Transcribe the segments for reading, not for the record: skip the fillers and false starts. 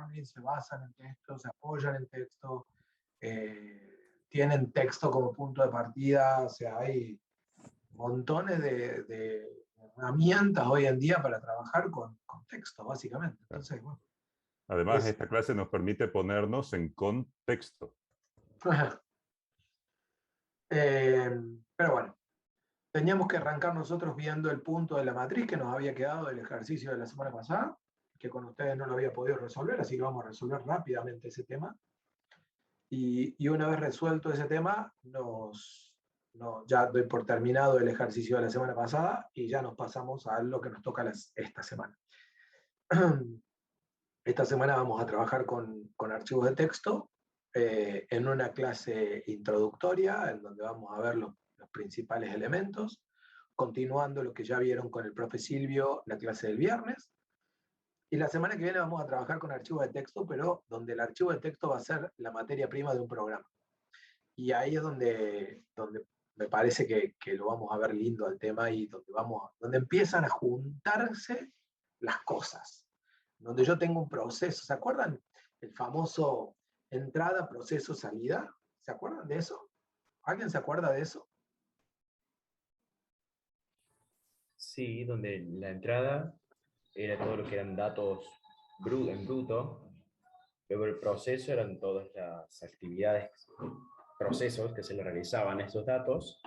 learning, se basan en texto, se apoyan en texto, tienen texto como punto de partida, o sea, hay montones de herramientas hoy en día para trabajar con texto, básicamente. Entonces, bueno. Además, esta clase nos permite ponernos en contexto. Pero bueno, teníamos que arrancar nosotros viendo el punto de la matriz que nos había quedado del ejercicio de la semana pasada, que con ustedes no lo había podido resolver, así que vamos a resolver rápidamente ese tema. Y una vez resuelto ese tema, ya doy por terminado el ejercicio de la semana pasada y ya nos pasamos a lo que nos toca esta semana. Esta semana vamos a trabajar con archivos de texto en una clase introductoria en donde vamos a ver los principales elementos, continuando lo que ya vieron con el profe Silvio la clase del viernes. Y la semana que viene vamos a trabajar con archivos de texto, pero donde el archivo de texto va a ser la materia prima de un programa. Y ahí es donde me parece que lo vamos a ver lindo al tema y donde empiezan a juntarse las cosas. Donde yo tengo un proceso. ¿Se acuerdan? El famoso entrada, proceso, salida. ¿Se acuerdan de eso? ¿Alguien se acuerda de eso? Sí, donde la entrada era todo lo que eran datos en bruto, luego el proceso eran todas las actividades, procesos que se le realizaban a esos datos,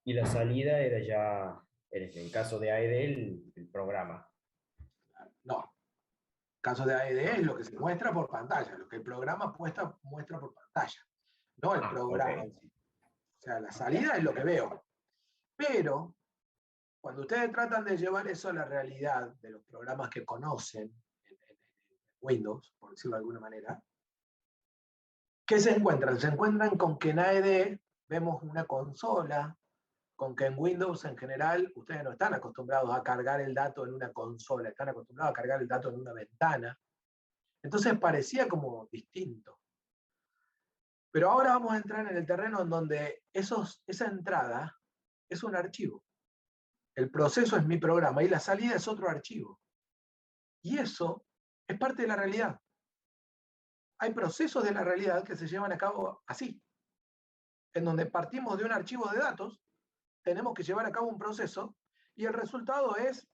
y la salida era ya, en el caso de AED, el programa. No. En caso de AED es lo que se muestra por pantalla, lo que el programa muestra por pantalla, no el programa. Okay. O sea, la salida es lo que veo. Pero cuando ustedes tratan de llevar eso a la realidad de los programas que conocen en Windows, por decirlo de alguna manera, ¿qué se encuentran? Se encuentran con que en AED vemos una consola, con que en Windows en general ustedes no están acostumbrados a cargar el dato en una consola, están acostumbrados a cargar el dato en una ventana. Entonces parecía como distinto. Pero ahora vamos a entrar en el terreno en donde esa entrada es un archivo. El proceso es mi programa y la salida es otro archivo. Y eso es parte de la realidad. Hay procesos de la realidad que se llevan a cabo así, en donde partimos de un archivo de datos, tenemos que llevar a cabo un proceso y el resultado es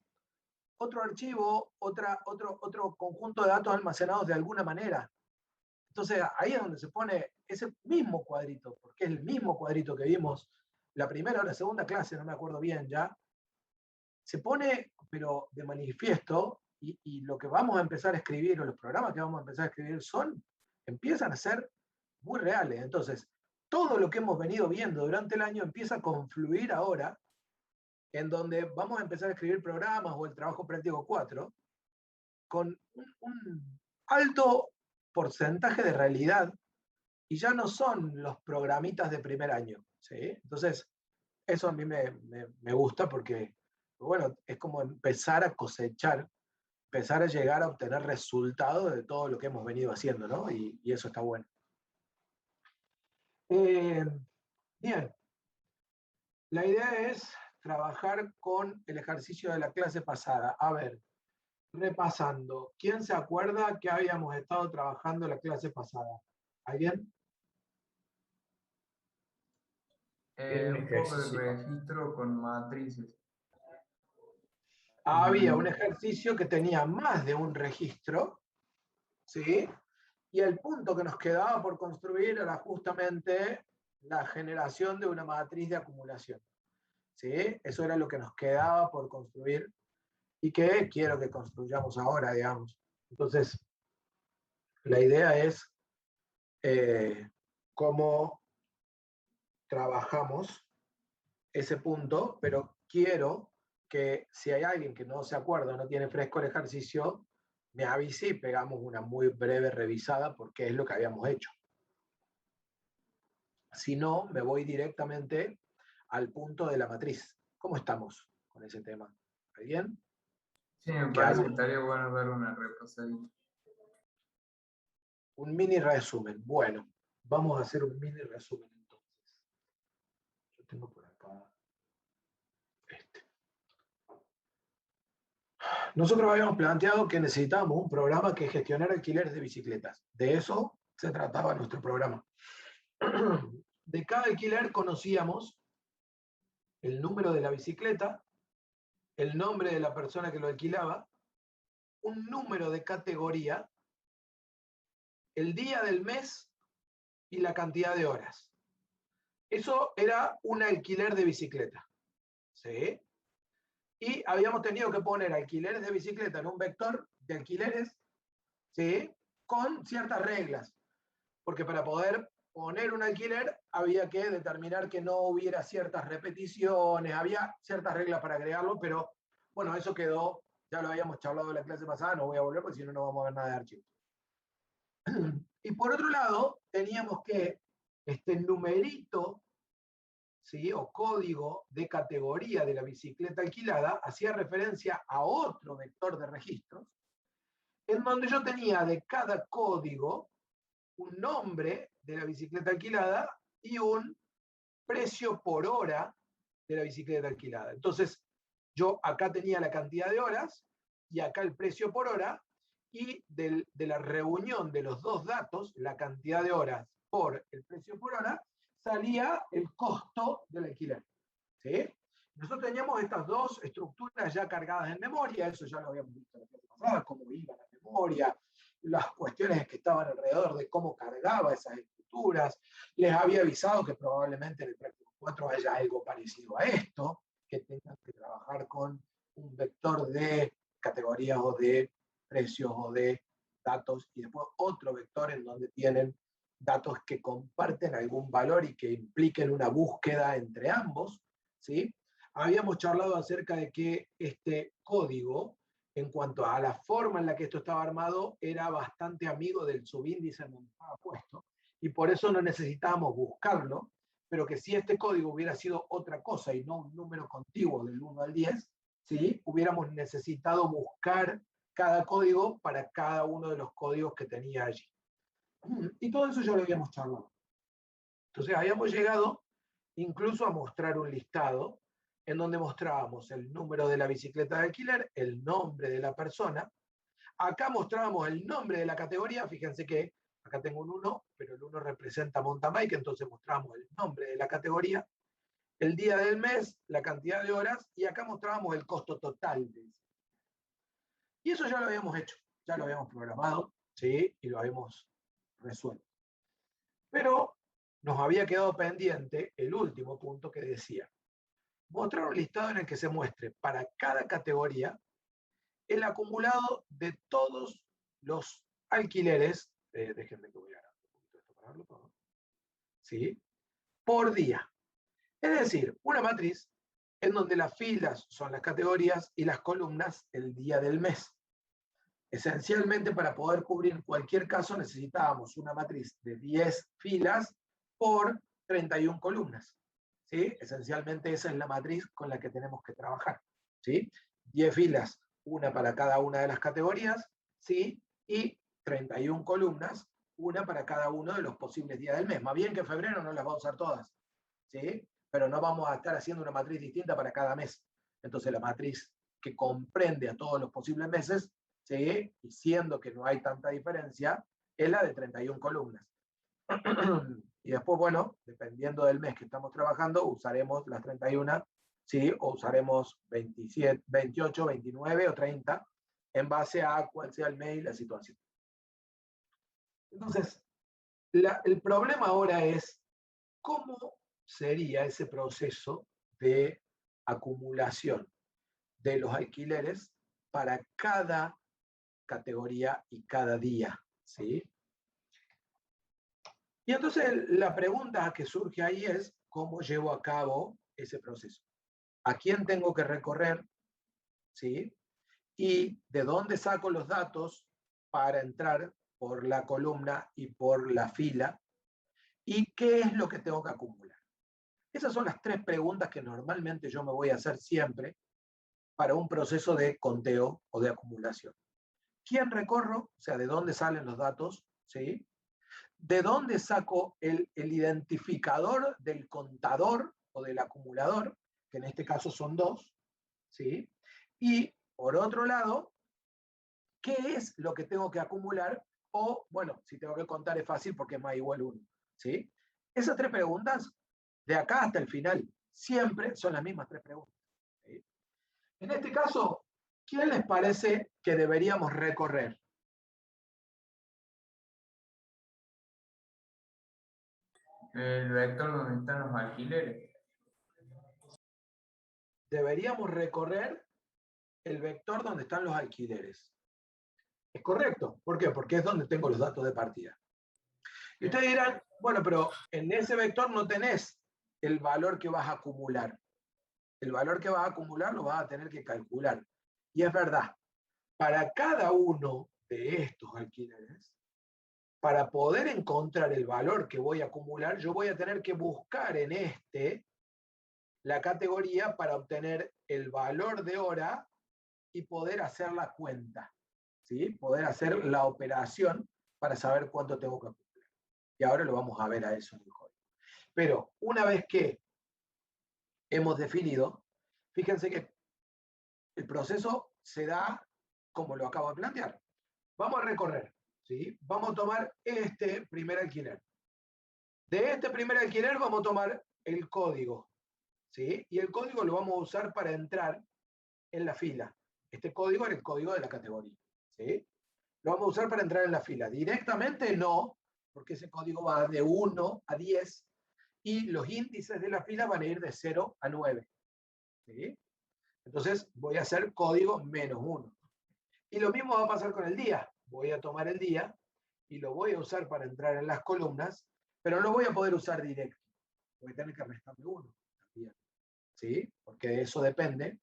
otro archivo, otro conjunto de datos almacenados de alguna manera. Entonces ahí es donde se pone ese mismo cuadrito, porque es el mismo cuadrito que vimos la primera o la segunda clase, no me acuerdo bien ya, se pone, pero de manifiesto, y lo que vamos a empezar a escribir, o los programas que vamos a empezar a escribir, empiezan a ser muy reales. Entonces, todo lo que hemos venido viendo durante el año empieza a confluir ahora, en donde vamos a empezar a escribir programas o el trabajo práctico 4, con un alto porcentaje de realidad, y ya no son los programitas de primer año. ¿Sí? Entonces, eso a mí me gusta porque, bueno, es como empezar a cosechar, empezar a llegar a obtener resultados de todo lo que hemos venido haciendo, ¿no? Y eso está bueno. Bien. La idea es trabajar con el ejercicio de la clase pasada. A ver, repasando, ¿quién se acuerda que habíamos estado trabajando la clase pasada? ¿Alguien? Un poco de registro con matrices. Había un ejercicio que tenía más de un registro, ¿sí? Y el punto que nos quedaba por construir era justamente la generación de una matriz de acumulación, ¿sí? Eso era lo que nos quedaba por construir y que quiero que construyamos ahora, digamos. Entonces, la idea es cómo trabajamos ese punto, pero quiero que si hay alguien que no se acuerda, no tiene fresco el ejercicio, me avise y pegamos una muy breve revisada porque es lo que habíamos hecho. Si no, me voy directamente al punto de la matriz. ¿Cómo estamos con ese tema? ¿Alguien? Sí, me parece que estaría bueno dar una repasadita. Un mini resumen. Bueno, vamos a hacer un mini resumen entonces. Yo tengo por acá este. nosotros habíamos planteado que necesitábamos un programa que gestionara alquileres de bicicletas. De eso se trataba nuestro programa. De cada alquiler conocíamos el número de la bicicleta, el nombre de la persona que lo alquilaba, un número de categoría, el día del mes y la cantidad de horas. Eso era un alquiler de bicicleta. ¿Sí? Y habíamos tenido que poner alquileres de bicicleta en un vector de alquileres, ¿sí? Con ciertas reglas. Porque para poder poner un alquiler había que determinar que no hubiera ciertas repeticiones, había ciertas reglas para agregarlo, pero bueno, eso quedó, ya lo habíamos charlado en la clase pasada, no voy a volver porque si no, no vamos a ver nada de archivos. Y por otro lado, teníamos que este numerito, ¿sí? O código de categoría de la bicicleta alquilada hacía referencia a otro vector de registros, en donde yo tenía de cada código un nombre de la bicicleta alquilada y un precio por hora de la bicicleta alquilada. Entonces, yo acá tenía la cantidad de horas y acá el precio por hora, y de la reunión de los dos datos, la cantidad de horas por el precio por hora, salía el costo del alquiler. ¿Sí? Nosotros teníamos estas dos estructuras ya cargadas en memoria, eso ya lo habíamos visto en la clase pasada, cómo iba la memoria, las cuestiones que estaban alrededor de cómo cargaba esas estructuras. Les había avisado que probablemente en el práctico 4 haya algo parecido a esto, que tengan que trabajar con un vector de categorías o de precios o de datos, y después otro vector en donde tienen datos que comparten algún valor y que impliquen una búsqueda entre ambos, ¿sí? Habíamos charlado acerca de que este código, en cuanto a la forma en la que esto estaba armado, era bastante amigo del subíndice en donde estaba puesto, y por eso no necesitábamos buscarlo, pero que si este código hubiera sido otra cosa y no un número contiguo del 1 al 10, ¿sí? Hubiéramos necesitado buscar cada código para cada uno de los códigos que tenía allí. Y todo eso ya lo habíamos charlado. Entonces habíamos llegado incluso a mostrar un listado en donde mostrábamos el número de la bicicleta de alquiler, el nombre de la persona. Acá mostrábamos el nombre de la categoría, fíjense que acá tengo un 1, pero el 1 representa mountain bike, entonces mostramos el nombre de la categoría, el día del mes, la cantidad de horas, y acá mostrábamos el costo total de eso. Y eso ya lo habíamos hecho, ya lo habíamos programado, ¿sí? Y lo habíamos resuelto. Pero nos había quedado pendiente el último punto que decía, mostrar un listado en el que se muestre para cada categoría el acumulado de todos los alquileres, déjenme que voy a pararlo todo, ¿sí? Por día. Es decir, una matriz en donde las filas son las categorías y las columnas el día del mes. Esencialmente, para poder cubrir cualquier caso necesitábamos una matriz de 10 filas por 31 columnas. ¿Sí? Esencialmente esa es la matriz con la que tenemos que trabajar. ¿Sí? 10 filas, una para cada una de las categorías, ¿sí? Y 31 columnas, una para cada uno de los posibles días del mes. Más bien que en febrero no las va a usar todas, ¿sí? Pero no vamos a estar haciendo una matriz distinta para cada mes. Entonces la matriz que comprende a todos los posibles meses, ¿sí? Y siendo que no hay tanta diferencia, es la de 31 columnas. Y después, bueno, dependiendo del mes que estamos trabajando, usaremos las 31, ¿sí? O usaremos 27, 28, 29 o 30, en base a cuál sea el mes y la situación. Entonces, el problema ahora es cómo sería ese proceso de acumulación de los alquileres para cada categoría y cada día, ¿sí? Y entonces la pregunta que surge ahí es, ¿cómo llevo a cabo ese proceso? ¿A quién tengo que recorrer? ¿Sí? ¿Y de dónde saco los datos para entrar por la columna y por la fila? ¿Y qué es lo que tengo que acumular? Esas son las tres preguntas que normalmente yo me voy a hacer siempre para un proceso de conteo o de acumulación. ¿Quién recorro? O sea, ¿de dónde salen los datos? ¿Sí? ¿De dónde saco el identificador del contador o del acumulador? Que en este caso son dos, ¿sí? Y por otro lado, qué es lo que tengo que acumular, o, bueno, si tengo que contar es fácil porque es más igual 1. ¿Sí? Esas 3 preguntas, de acá hasta el final, siempre son las mismas 3 preguntas. ¿Sí? En este caso, ¿quién les parece que deberíamos recorrer? El vector donde están los alquileres. Deberíamos recorrer el vector donde están los alquileres. ¿Es correcto? ¿Por qué? Porque es donde tengo los datos de partida. Y ustedes dirán, bueno, pero en ese vector no tenés el valor que vas a acumular. El valor que vas a acumular lo vas a tener que calcular. Y es verdad, para cada uno de estos alquileres, para poder encontrar el valor que voy a acumular, yo voy a tener que buscar en la categoría para obtener el valor de hora y poder hacer la cuenta, ¿sí? Poder hacer la operación para saber cuánto tengo que acumular. Y ahora lo vamos a ver a eso en el código. Pero una vez que hemos definido, fíjense que el proceso se da como lo acabo de plantear. Vamos a recorrer, ¿sí? Vamos a tomar este primer alquiler. De este primer alquiler vamos a tomar el código, ¿sí? Y el código lo vamos a usar para entrar en la fila. Este código era el código de la categoría, ¿sí? Lo vamos a usar para entrar en la fila. Directamente no, porque ese código va de 1 a 10 y los índices de la fila van a ir de 0 a 9, ¿sí? Entonces voy a hacer código -1. Y lo mismo va a pasar con el día. Voy a tomar el día y lo voy a usar para entrar en las columnas, pero no lo voy a poder usar directo. Voy a tener que restarle 1 también, ¿sí? Porque de eso depende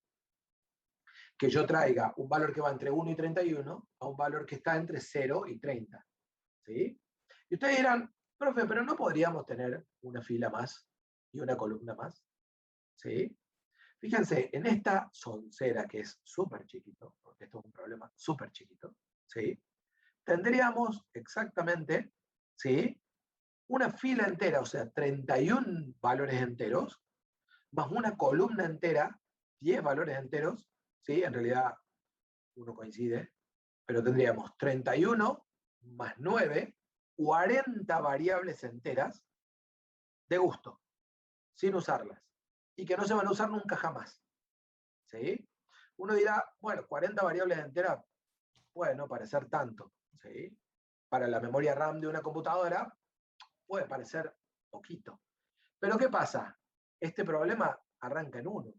que yo traiga un valor que va entre 1 y 31 a un valor que está entre 0 y 30. ¿Sí? Y ustedes dirán, profe, pero no podríamos tener una fila más y una columna más. ¿Sí? Fíjense, en esta soncera que es súper chiquito, porque esto es un problema súper chiquito, ¿sí? Tendríamos exactamente, ¿sí? Una fila entera, o sea, 31 valores enteros, más una columna entera, 10 valores enteros, ¿sí? En realidad uno coincide, pero tendríamos 31 más 9, 40 variables enteras de gusto, sin usarlas, y que no se van a usar nunca jamás. ¿Sí? Uno dirá, bueno, 40 variables enteras puede no parecer tanto. ¿Sí? Para la memoria RAM de una computadora puede parecer poquito. Pero ¿qué pasa? Este problema arranca en 1.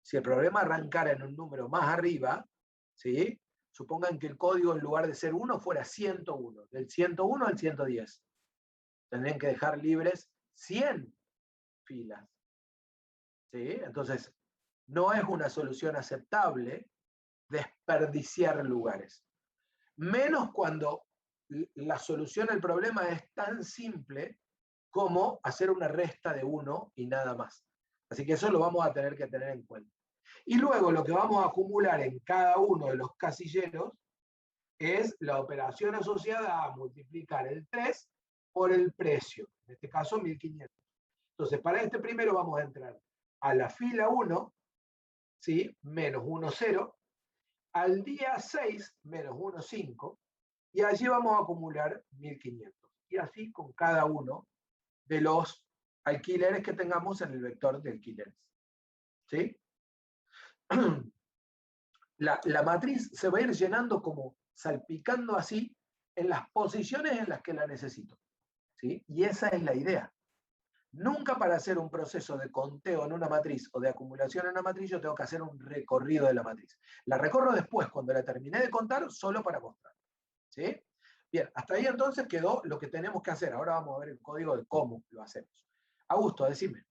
Si el problema arrancara en un número más arriba, ¿sí? Supongan que el código en lugar de ser 1 fuera 101, del 101 al 110. Tendrían que dejar libres 100 filas. ¿Sí? Entonces, no es una solución aceptable desperdiciar lugares. Menos cuando la solución al problema es tan simple como hacer una resta de 1 y nada más. Así que eso lo vamos a tener que tener en cuenta. Y luego lo que vamos a acumular en cada uno de los casilleros es la operación asociada a multiplicar el 3 por el precio, en este caso 1500. Entonces, para este primero vamos a entrar a la fila 1, ¿sí? Menos 1, 0, al día 6, menos 1, 5, y allí vamos a acumular 1500. Y así con cada uno de los alquileres que tengamos en el vector de alquileres. ¿Sí? La matriz se va a ir llenando como salpicando así en las posiciones en las que la necesito. ¿Sí? Y esa es la idea. Nunca para hacer un proceso de conteo en una matriz o de acumulación en una matriz yo tengo que hacer un recorrido de la matriz. La recorro después, cuando la terminé de contar, solo para mostrar. ¿Sí? Bien, hasta ahí entonces quedó lo que tenemos que hacer. Ahora vamos a ver el código de cómo lo hacemos. Augusto, decime.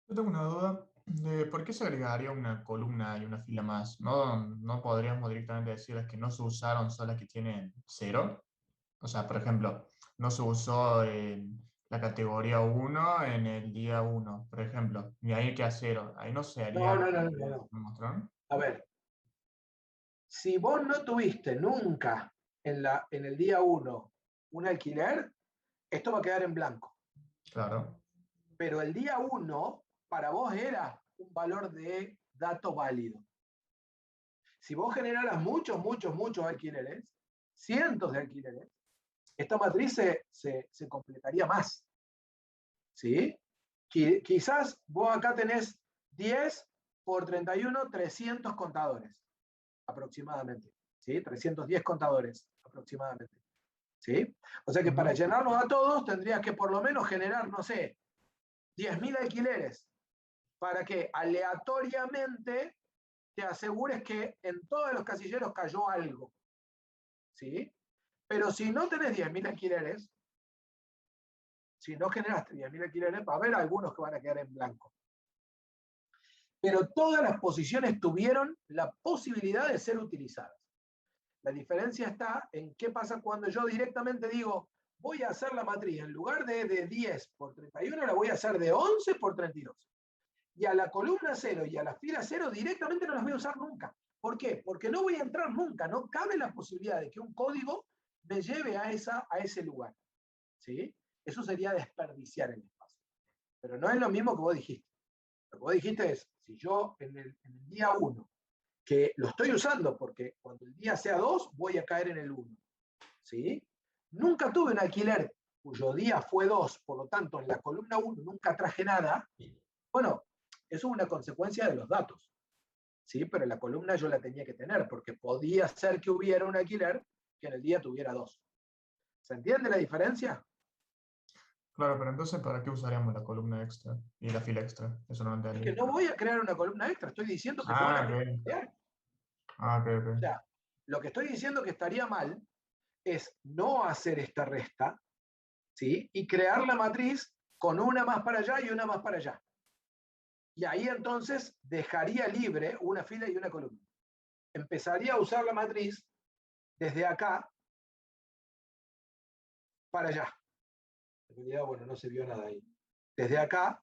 Yo tengo una duda de por qué se agregaría una columna y una fila más. ¿No podríamos directamente decirles que no se usaron, son las que tienen 0? O sea, por ejemplo, no se usó la categoría 1 en el día 1, por ejemplo, y ahí queda 0. Ahí no se haría lo que me mostraron. A ver, si vos no tuviste nunca en el día 1 un alquiler, esto va a quedar en blanco. Claro. Pero el día 1 para vos era un valor de dato válido. Si vos generaras muchos alquileres, cientos de alquileres, esta matriz se completaría más. ¿Sí? Quizás vos acá tenés 10 por 31, 300 contadores aproximadamente. ¿Sí? 310 contadores aproximadamente. ¿Sí? O sea que para llenarlos a todos tendrías que por lo menos generar, no sé, 10.000 alquileres para que aleatoriamente te asegures que en todos los casilleros cayó algo. ¿Sí? Pero si no tenés 10.000 alquileres, si no generaste 10.000 alquileres, va a haber algunos que van a quedar en blanco. Pero todas las posiciones tuvieron la posibilidad de ser utilizadas. La diferencia está en qué pasa cuando yo directamente digo, voy a hacer la matriz, en lugar de 10 por 31, la voy a hacer de 11 por 32. Y a la columna 0 y a la fila 0 directamente no las voy a usar nunca. ¿Por qué? Porque no voy a entrar nunca, no cabe la posibilidad de que un código me lleve a ese lugar. ¿Sí? Eso sería desperdiciar el espacio. Pero no es lo mismo que vos dijiste. Lo que vos dijiste es, si yo en el día 1, que lo estoy usando porque cuando el día sea 2, voy a caer en el 1. ¿Sí? Nunca tuve un alquiler cuyo día fue 2, por lo tanto, en la columna 1 nunca traje nada. Bueno, eso es una consecuencia de los datos. ¿Sí? Pero en la columna yo la tenía que tener, porque podía ser que hubiera un alquiler que en el día tuviera 2. ¿Se entiende la diferencia? Claro, pero entonces, ¿para qué usaríamos la columna extra y la fila extra? Eso no entendí. Es que no voy a crear una columna extra, estoy diciendo que se van a crear. Ok. O sea, lo que estoy diciendo que estaría mal es no hacer esta resta, ¿sí? Y crear la matriz con una más para allá y una más para allá. Y ahí entonces dejaría libre una fila y una columna. Empezaría a usar la matriz desde acá para allá. En realidad, bueno, no se vio nada ahí. Desde acá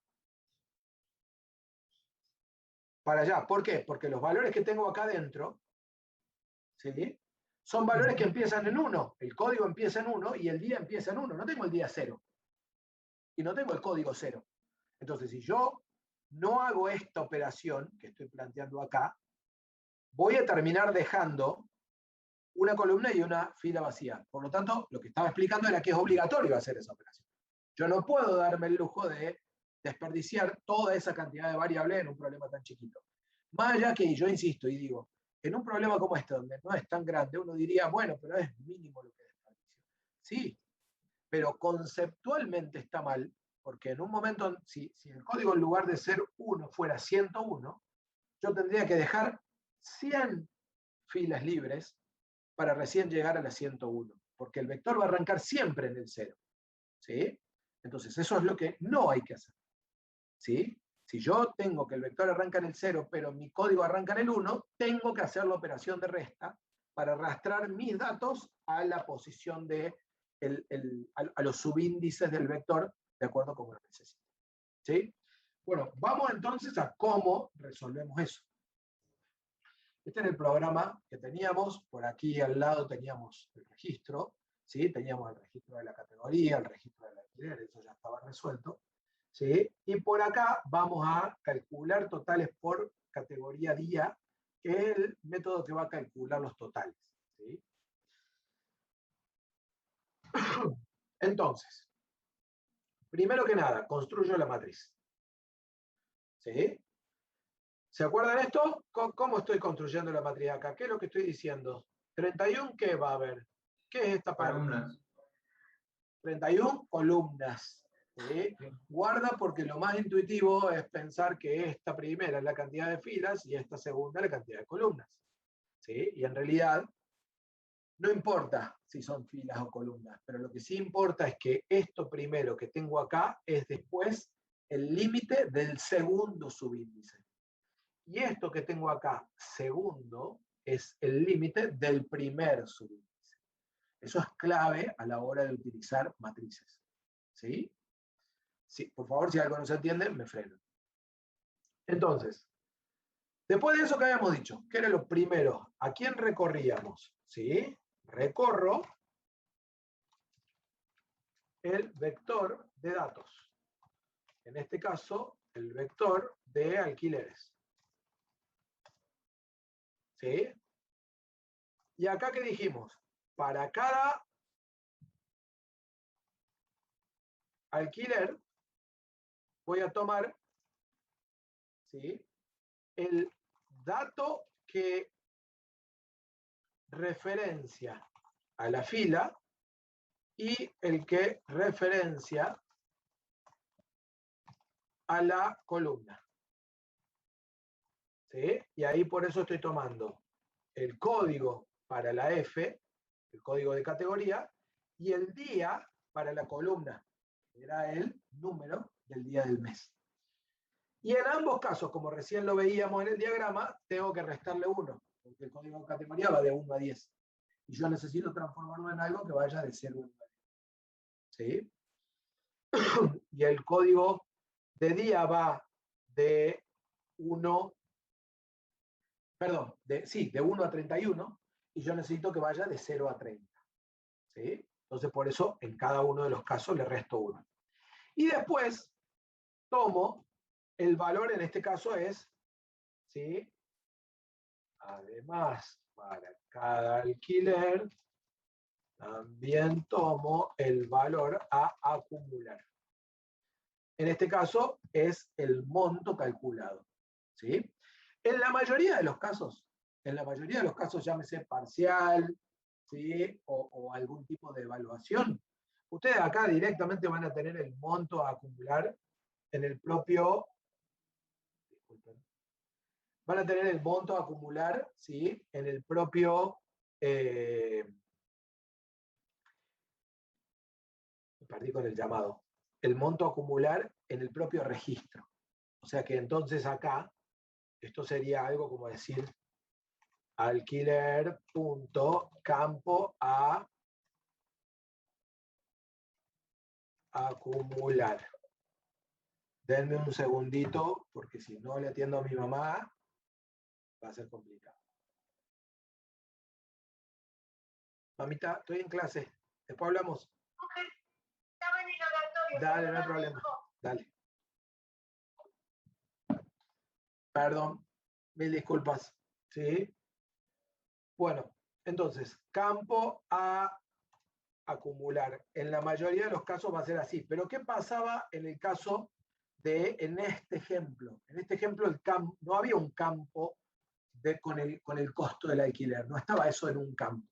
para allá. ¿Por qué? Porque los valores que tengo acá adentro, ¿sí? Son valores que empiezan en 1. El código empieza en 1 y el día empieza en 1. No tengo el día 0. Y no tengo el código 0. Entonces, si yo no hago esta operación que estoy planteando acá, voy a terminar dejando una columna y una fila vacía. Por lo tanto, lo que estaba explicando era que es obligatorio hacer esa operación. Yo no puedo darme el lujo de desperdiciar toda esa cantidad de variables en un problema tan chiquito. Más allá que yo insisto y digo, en un problema como este, donde no es tan grande, uno diría, bueno, pero es mínimo lo que desperdicio. Sí, pero conceptualmente está mal, porque en un momento, si el código en lugar de ser 1 fuera 101, yo tendría que dejar 100 filas libres para recién llegar a la 101, porque el vector va a arrancar siempre en el 0. ¿Sí? Entonces, eso es lo que no hay que hacer. ¿Sí? Si yo tengo que el vector arranca en el 0, pero mi código arranca en el 1, tengo que hacer la operación de resta para arrastrar mis datos a la posición de a los subíndices del vector, de acuerdo con lo que necesito. ¿Sí? Bueno, vamos entonces a cómo resolvemos eso. Este era el programa que teníamos. Por aquí al lado teníamos el registro. ¿Sí? Teníamos el registro de la categoría, el registro del alquiler, eso ya estaba resuelto. ¿Sí? Y por acá vamos a calcular totales por categoría día, que es el método que va a calcular los totales. ¿Sí? Entonces, primero que nada, construyo la matriz. ¿Sí? ¿Se acuerdan de esto? ¿Cómo estoy construyendo la matriz acá? ¿Qué es lo que estoy diciendo? 31, ¿qué va a haber? ¿Qué es esta parte? Columnas. 31 columnas. ¿Sí? Guarda, porque lo más intuitivo es pensar que esta primera es la cantidad de filas y esta segunda la cantidad de columnas. ¿Sí? Y en realidad no importa si son filas o columnas, pero lo que sí importa es que esto primero que tengo acá es después el límite del segundo subíndice. Y esto que tengo acá, segundo, es el límite del primer subíndice. Eso es clave a la hora de utilizar matrices. ¿Sí? Sí, por favor, si algo no se entiende, me freno. Entonces, después de eso que habíamos dicho, ¿qué era lo primero? ¿A quién recorríamos? ¿Sí? Recorro el vector de datos. En este caso, el vector de alquileres. ¿Sí? Y acá, ¿qué dijimos? Para cada alquiler voy a tomar, ¿sí?, el dato que referencia a la fila y el que referencia a la columna. ¿Sí? Y ahí por eso estoy tomando el código para la F, el código de categoría, y el día para la columna, que era el número del día del mes. Y en ambos casos, como recién lo veíamos en el diagrama, tengo que restarle 1, porque el código de categoría va de 1 a 10. Y yo necesito transformarlo en algo que vaya de 0 a 1. ¿Sí? Y el código de día va de 1, perdón, de 1 a 31, y yo necesito que vaya de 0 a 30. ¿Sí? Entonces, por eso, en cada uno de los casos le resto 1. Y después, tomo el valor, en este caso es, ¿sí?, además, para cada alquiler, también tomo el valor a acumular. En este caso, es el monto calculado. ¿Sí? En la mayoría de los casos, llámese parcial, ¿sí?, o algún tipo de evaluación, ustedes acá directamente van a tener el monto a acumular en el propio, van a tener el monto a acumular, ¿sí?, en el propio, me perdí con el llamado, el monto a acumular en el propio registro. O sea que entonces acá, esto sería algo como decir alquiler.campo a acumular. Denme un segundito, porque si no le atiendo a mi mamá, va a ser complicado. Mamita, estoy en clase. Después hablamos. Ok. Estaba en el oratorio. Dale, no hay problema. Dale. Perdón, mil disculpas. ¿Sí? Bueno, entonces, campo a acumular. En la mayoría de los casos va a ser así. Pero ¿qué pasaba en el caso de, en este ejemplo? En este ejemplo no había un campo con el costo del alquiler. No estaba eso en un campo.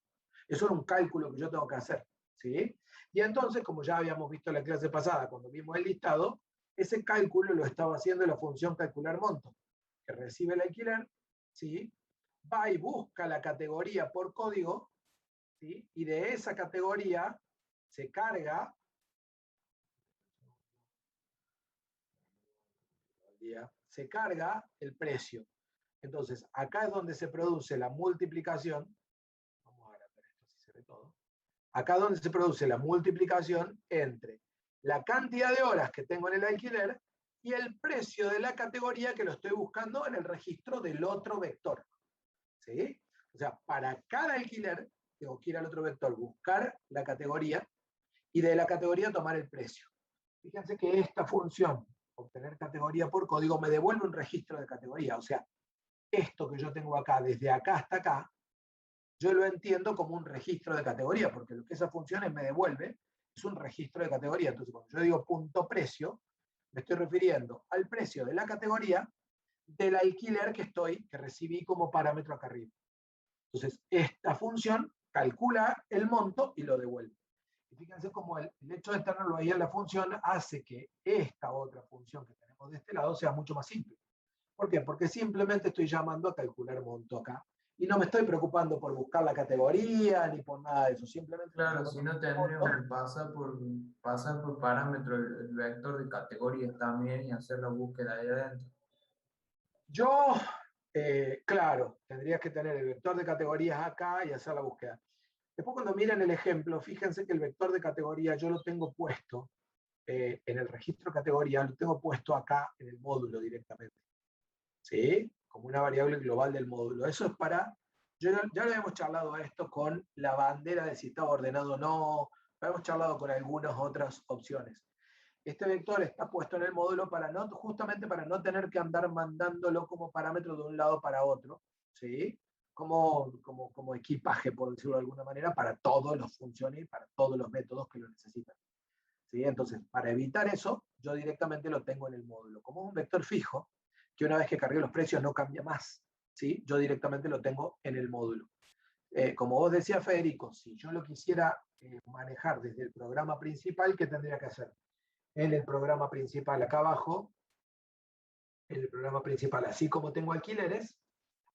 Eso era un cálculo que yo tengo que hacer. ¿Sí? Y entonces, como ya habíamos visto en la clase pasada, cuando vimos el listado, ese cálculo lo estaba haciendo la función calcular monto, que recibe el alquiler, ¿sí?, va y busca la categoría por código, ¿sí?, y de esa categoría se carga el precio. Entonces, acá es donde se produce la multiplicación. Vamos a agrandar esto si se ve todo. Acá es donde se produce la multiplicación entre la cantidad de horas que tengo en el alquiler y el precio de la categoría que lo estoy buscando en el registro del otro vector. ¿Sí? O sea, para cada alquiler tengo que ir al otro vector, buscar la categoría y de la categoría tomar el precio. Fíjense que esta función, obtener categoría por código, me devuelve un registro de categoría. O sea, esto que yo tengo acá, desde acá hasta acá, yo lo entiendo como un registro de categoría, porque lo que esa función me devuelve es un registro de categoría. Entonces, cuando yo digo punto precio, me estoy refiriendo al precio de la categoría del alquiler que recibí como parámetro acá arriba. Entonces, esta función calcula el monto y lo devuelve. Y fíjense cómo el hecho de tenerlo ahí en la función hace que esta otra función que tenemos de este lado sea mucho más simple. ¿Por qué? Porque simplemente estoy llamando a calcular monto acá. Y no me estoy preocupando por buscar la categoría ni por nada de eso. Simplemente. Claro, si no tendríamos que pasar por parámetro el vector de categorías también y hacer la búsqueda ahí adentro. Yo, claro, tendrías que tener el vector de categorías acá y hacer la búsqueda. Después cuando miren el ejemplo, fíjense que el vector de categoría yo lo tengo puesto en el registro categoría, lo tengo puesto acá en el módulo directamente. ¿Sí? Como una variable global del módulo. Eso es para, ya lo habíamos charlado a esto con la bandera de si estaba ordenado o no, lo hemos charlado con algunas otras opciones. Este vector está puesto en el módulo justamente para no tener que andar mandándolo como parámetro de un lado para otro, ¿sí? como equipaje, por decirlo de alguna manera, para todas las funciones y para todos los métodos que lo necesitan. ¿Sí? Entonces, para evitar eso, yo directamente lo tengo en el módulo. Como es un vector fijo, que una vez que cargué los precios no cambia más, ¿sí? Yo directamente lo tengo en el módulo. Como vos decías, Federico, si yo lo quisiera manejar desde el programa principal, ¿qué tendría que hacer? En el programa principal, acá abajo, en el programa principal, así como tengo alquileres,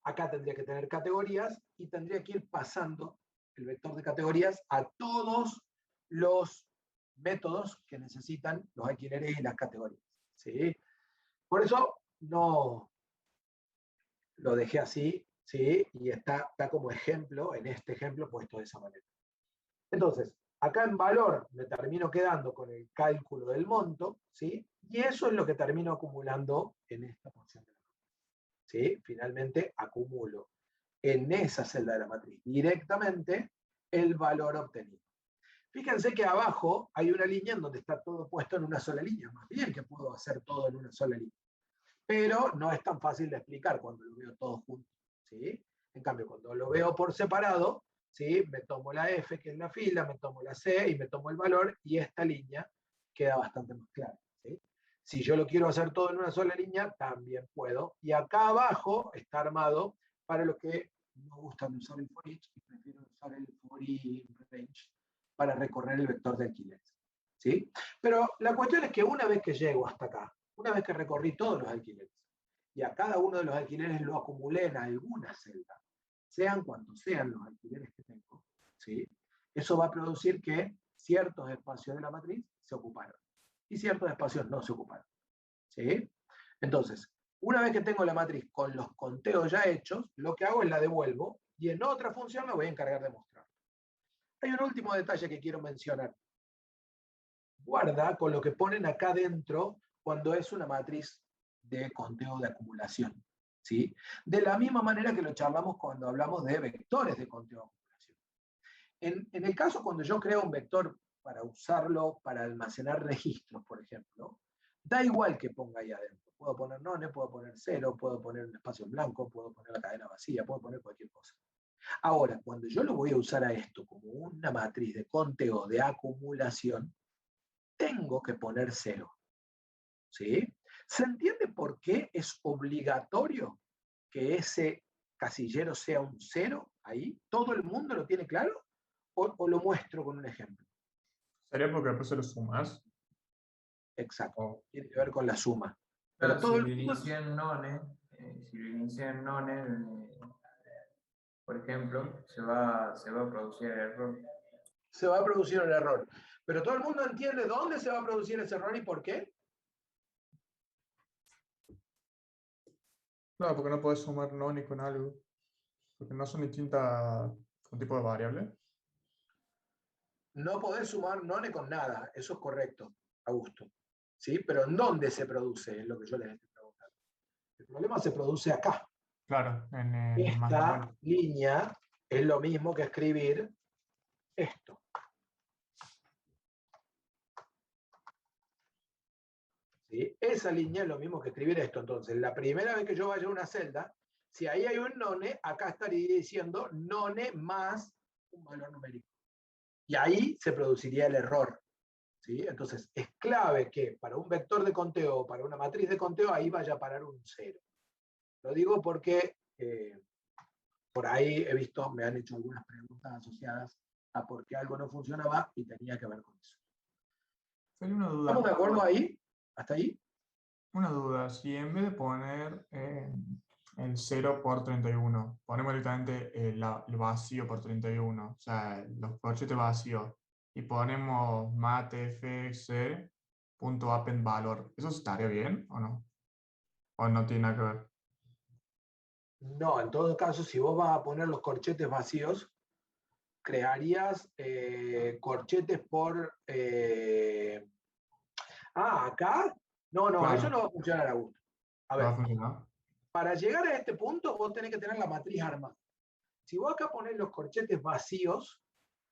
acá tendría que tener categorías y tendría que ir pasando el vector de categorías a todos los métodos que necesitan los alquileres y las categorías. ¿Sí? Por eso no lo dejé así, ¿sí? Y está como ejemplo, en este ejemplo puesto de esa manera. Entonces, acá en valor me termino quedando con el cálculo del monto, ¿sí? Y eso es lo que termino acumulando en esta porción de la matriz. ¿Sí? Finalmente acumulo en esa celda de la matriz directamente el valor obtenido. Fíjense que abajo hay una línea en donde está todo puesto en una sola línea. Más bien que puedo hacer todo en una sola línea. Pero no es tan fácil de explicar cuando lo veo todo junto. ¿Sí? En cambio, cuando lo veo por separado, ¿sí? Me tomo la F, que es la fila, me tomo la C y me tomo el valor, y esta línea queda bastante más clara. ¿Sí? Si yo lo quiero hacer todo en una sola línea, también puedo. Y acá abajo está armado para los que no gustan usar el for each y prefieren usar el for i range para recorrer el vector de alquileres. ¿Sí? Pero la cuestión es que una vez que llego hasta acá, una vez que recorrí todos los alquileres, y a cada uno de los alquileres lo acumulé en alguna celda, sean cuantos sean los alquileres que tengo, ¿sí? Eso va a producir que ciertos espacios de la matriz se ocuparon y ciertos espacios no se ocuparon. ¿Sí? Entonces, una vez que tengo la matriz con los conteos ya hechos, lo que hago es la devuelvo y en otra función me voy a encargar de mostrar. Hay un último detalle que quiero mencionar. Guarda con lo que ponen acá dentro cuando es una matriz de conteo de acumulación. ¿Sí? De la misma manera que lo charlamos cuando hablamos de vectores de conteo de acumulación. En el caso cuando yo creo un vector para usarlo para almacenar registros, por ejemplo, da igual que ponga ahí adentro. Puedo poner none, puedo poner 0, puedo poner un espacio en blanco, puedo poner la cadena vacía, puedo poner cualquier cosa. Ahora, cuando yo lo voy a usar a esto como una matriz de conteo de acumulación, tengo que poner 0. ¿Sí? ¿Se entiende por qué es obligatorio que ese casillero sea un 0 ahí? ¿Todo el mundo lo tiene claro? ¿O lo muestro con un ejemplo? ¿Sería porque después se lo sumas? Exacto, tiene que ver con la suma. Pero Pero todo si el lo mundo... inicia en none, por ejemplo, se va a producir el error. Se va a producir un error. Pero todo el mundo entiende dónde se va a producir ese error y por qué. Claro, porque no puedes sumar no ni con algo. Porque no son distintas un tipo de variable. No podés sumar none con nada, eso es correcto, Augusto. ¿Sí? Pero ¿en dónde se produce? Es lo que yo les estoy preguntando. El problema se produce acá. Claro, en el más Esta bueno. línea es lo mismo que escribir esto. ¿Sí? Esa línea es lo mismo que escribir esto. Entonces, la primera vez que yo vaya a una celda, si ahí hay un none, acá estaría diciendo none más un valor numérico. Y ahí se produciría el error. ¿Sí? Entonces, es clave que para un vector de conteo o para una matriz de conteo, ahí vaya a parar un 0. Lo digo porque por ahí he visto, me han hecho algunas preguntas asociadas a por qué algo no funcionaba y tenía que ver con eso. Tengo una duda. ¿Estamos de acuerdo ahí? ¿Hasta ahí? Una duda. Si en vez de poner el 0 por 31, ponemos directamente el vacío por 31, o sea, los corchetes vacíos, y ponemos matfc.append valor, ¿eso estaría bien o no? ¿O no tiene nada que ver? No, en todo caso, si vos vas a poner los corchetes vacíos, crearías corchetes por... acá. No, Claro, eso no va a funcionar, Augusto. A no va ver, a funcionar. para llegar a este punto, vos tenés que tener la matriz armada. Si vos acá ponés los corchetes vacíos,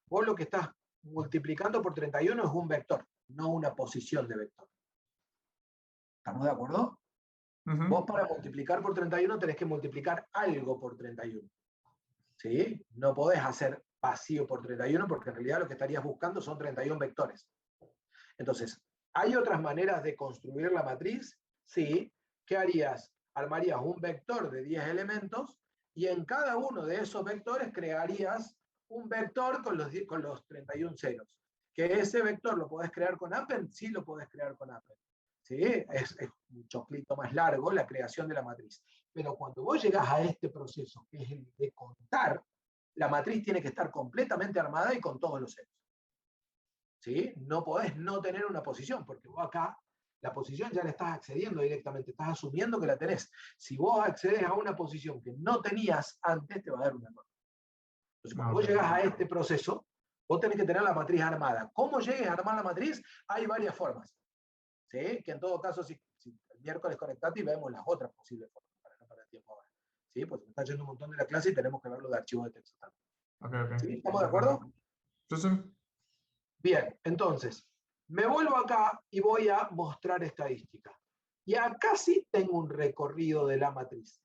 vos lo que estás multiplicando por 31 es un vector, no una posición de vector. ¿Estamos de acuerdo? Vos para multiplicar por 31 tenés que multiplicar algo por 31. ¿sí? No podés hacer vacío por 31 porque en realidad lo que estarías buscando son 31 vectores. Entonces, ¿hay otras maneras de construir la matriz? Sí. ¿Qué harías? Armarías un vector de 10 elementos y en cada uno de esos vectores crearías un vector con los 31 ceros. ¿Que ese vector lo podés crear con Append? Sí, lo podés crear con Append. ¿Sí? Es un choclito más largo la creación de la matriz. Pero cuando vos llegás a este proceso, que es el de contar, la matriz tiene que estar completamente armada y con todos los ceros. ¿Sí? No podés no tener una posición, porque vos acá la posición ya la estás accediendo directamente, estás asumiendo que la tenés. Si vos accedes a una posición que no tenías antes, te va a dar un error. Entonces, cuando vos llegás a este proceso, vos tenés que tener la matriz armada. ¿Cómo llegues a armar la matriz? Hay varias formas. ¿Sí? Que en todo caso, si el miércoles conectate y vemos las otras posibles formas, para no perder tiempo ahora. ¿Sí? Pues me está yendo un montón de la clase y tenemos que verlo de archivo de texto también. Ok. ¿Sí? ¿Estamos de acuerdo? Sí. Bien, entonces, me vuelvo acá y voy a mostrar estadística. Y acá sí tengo un recorrido de la matriz.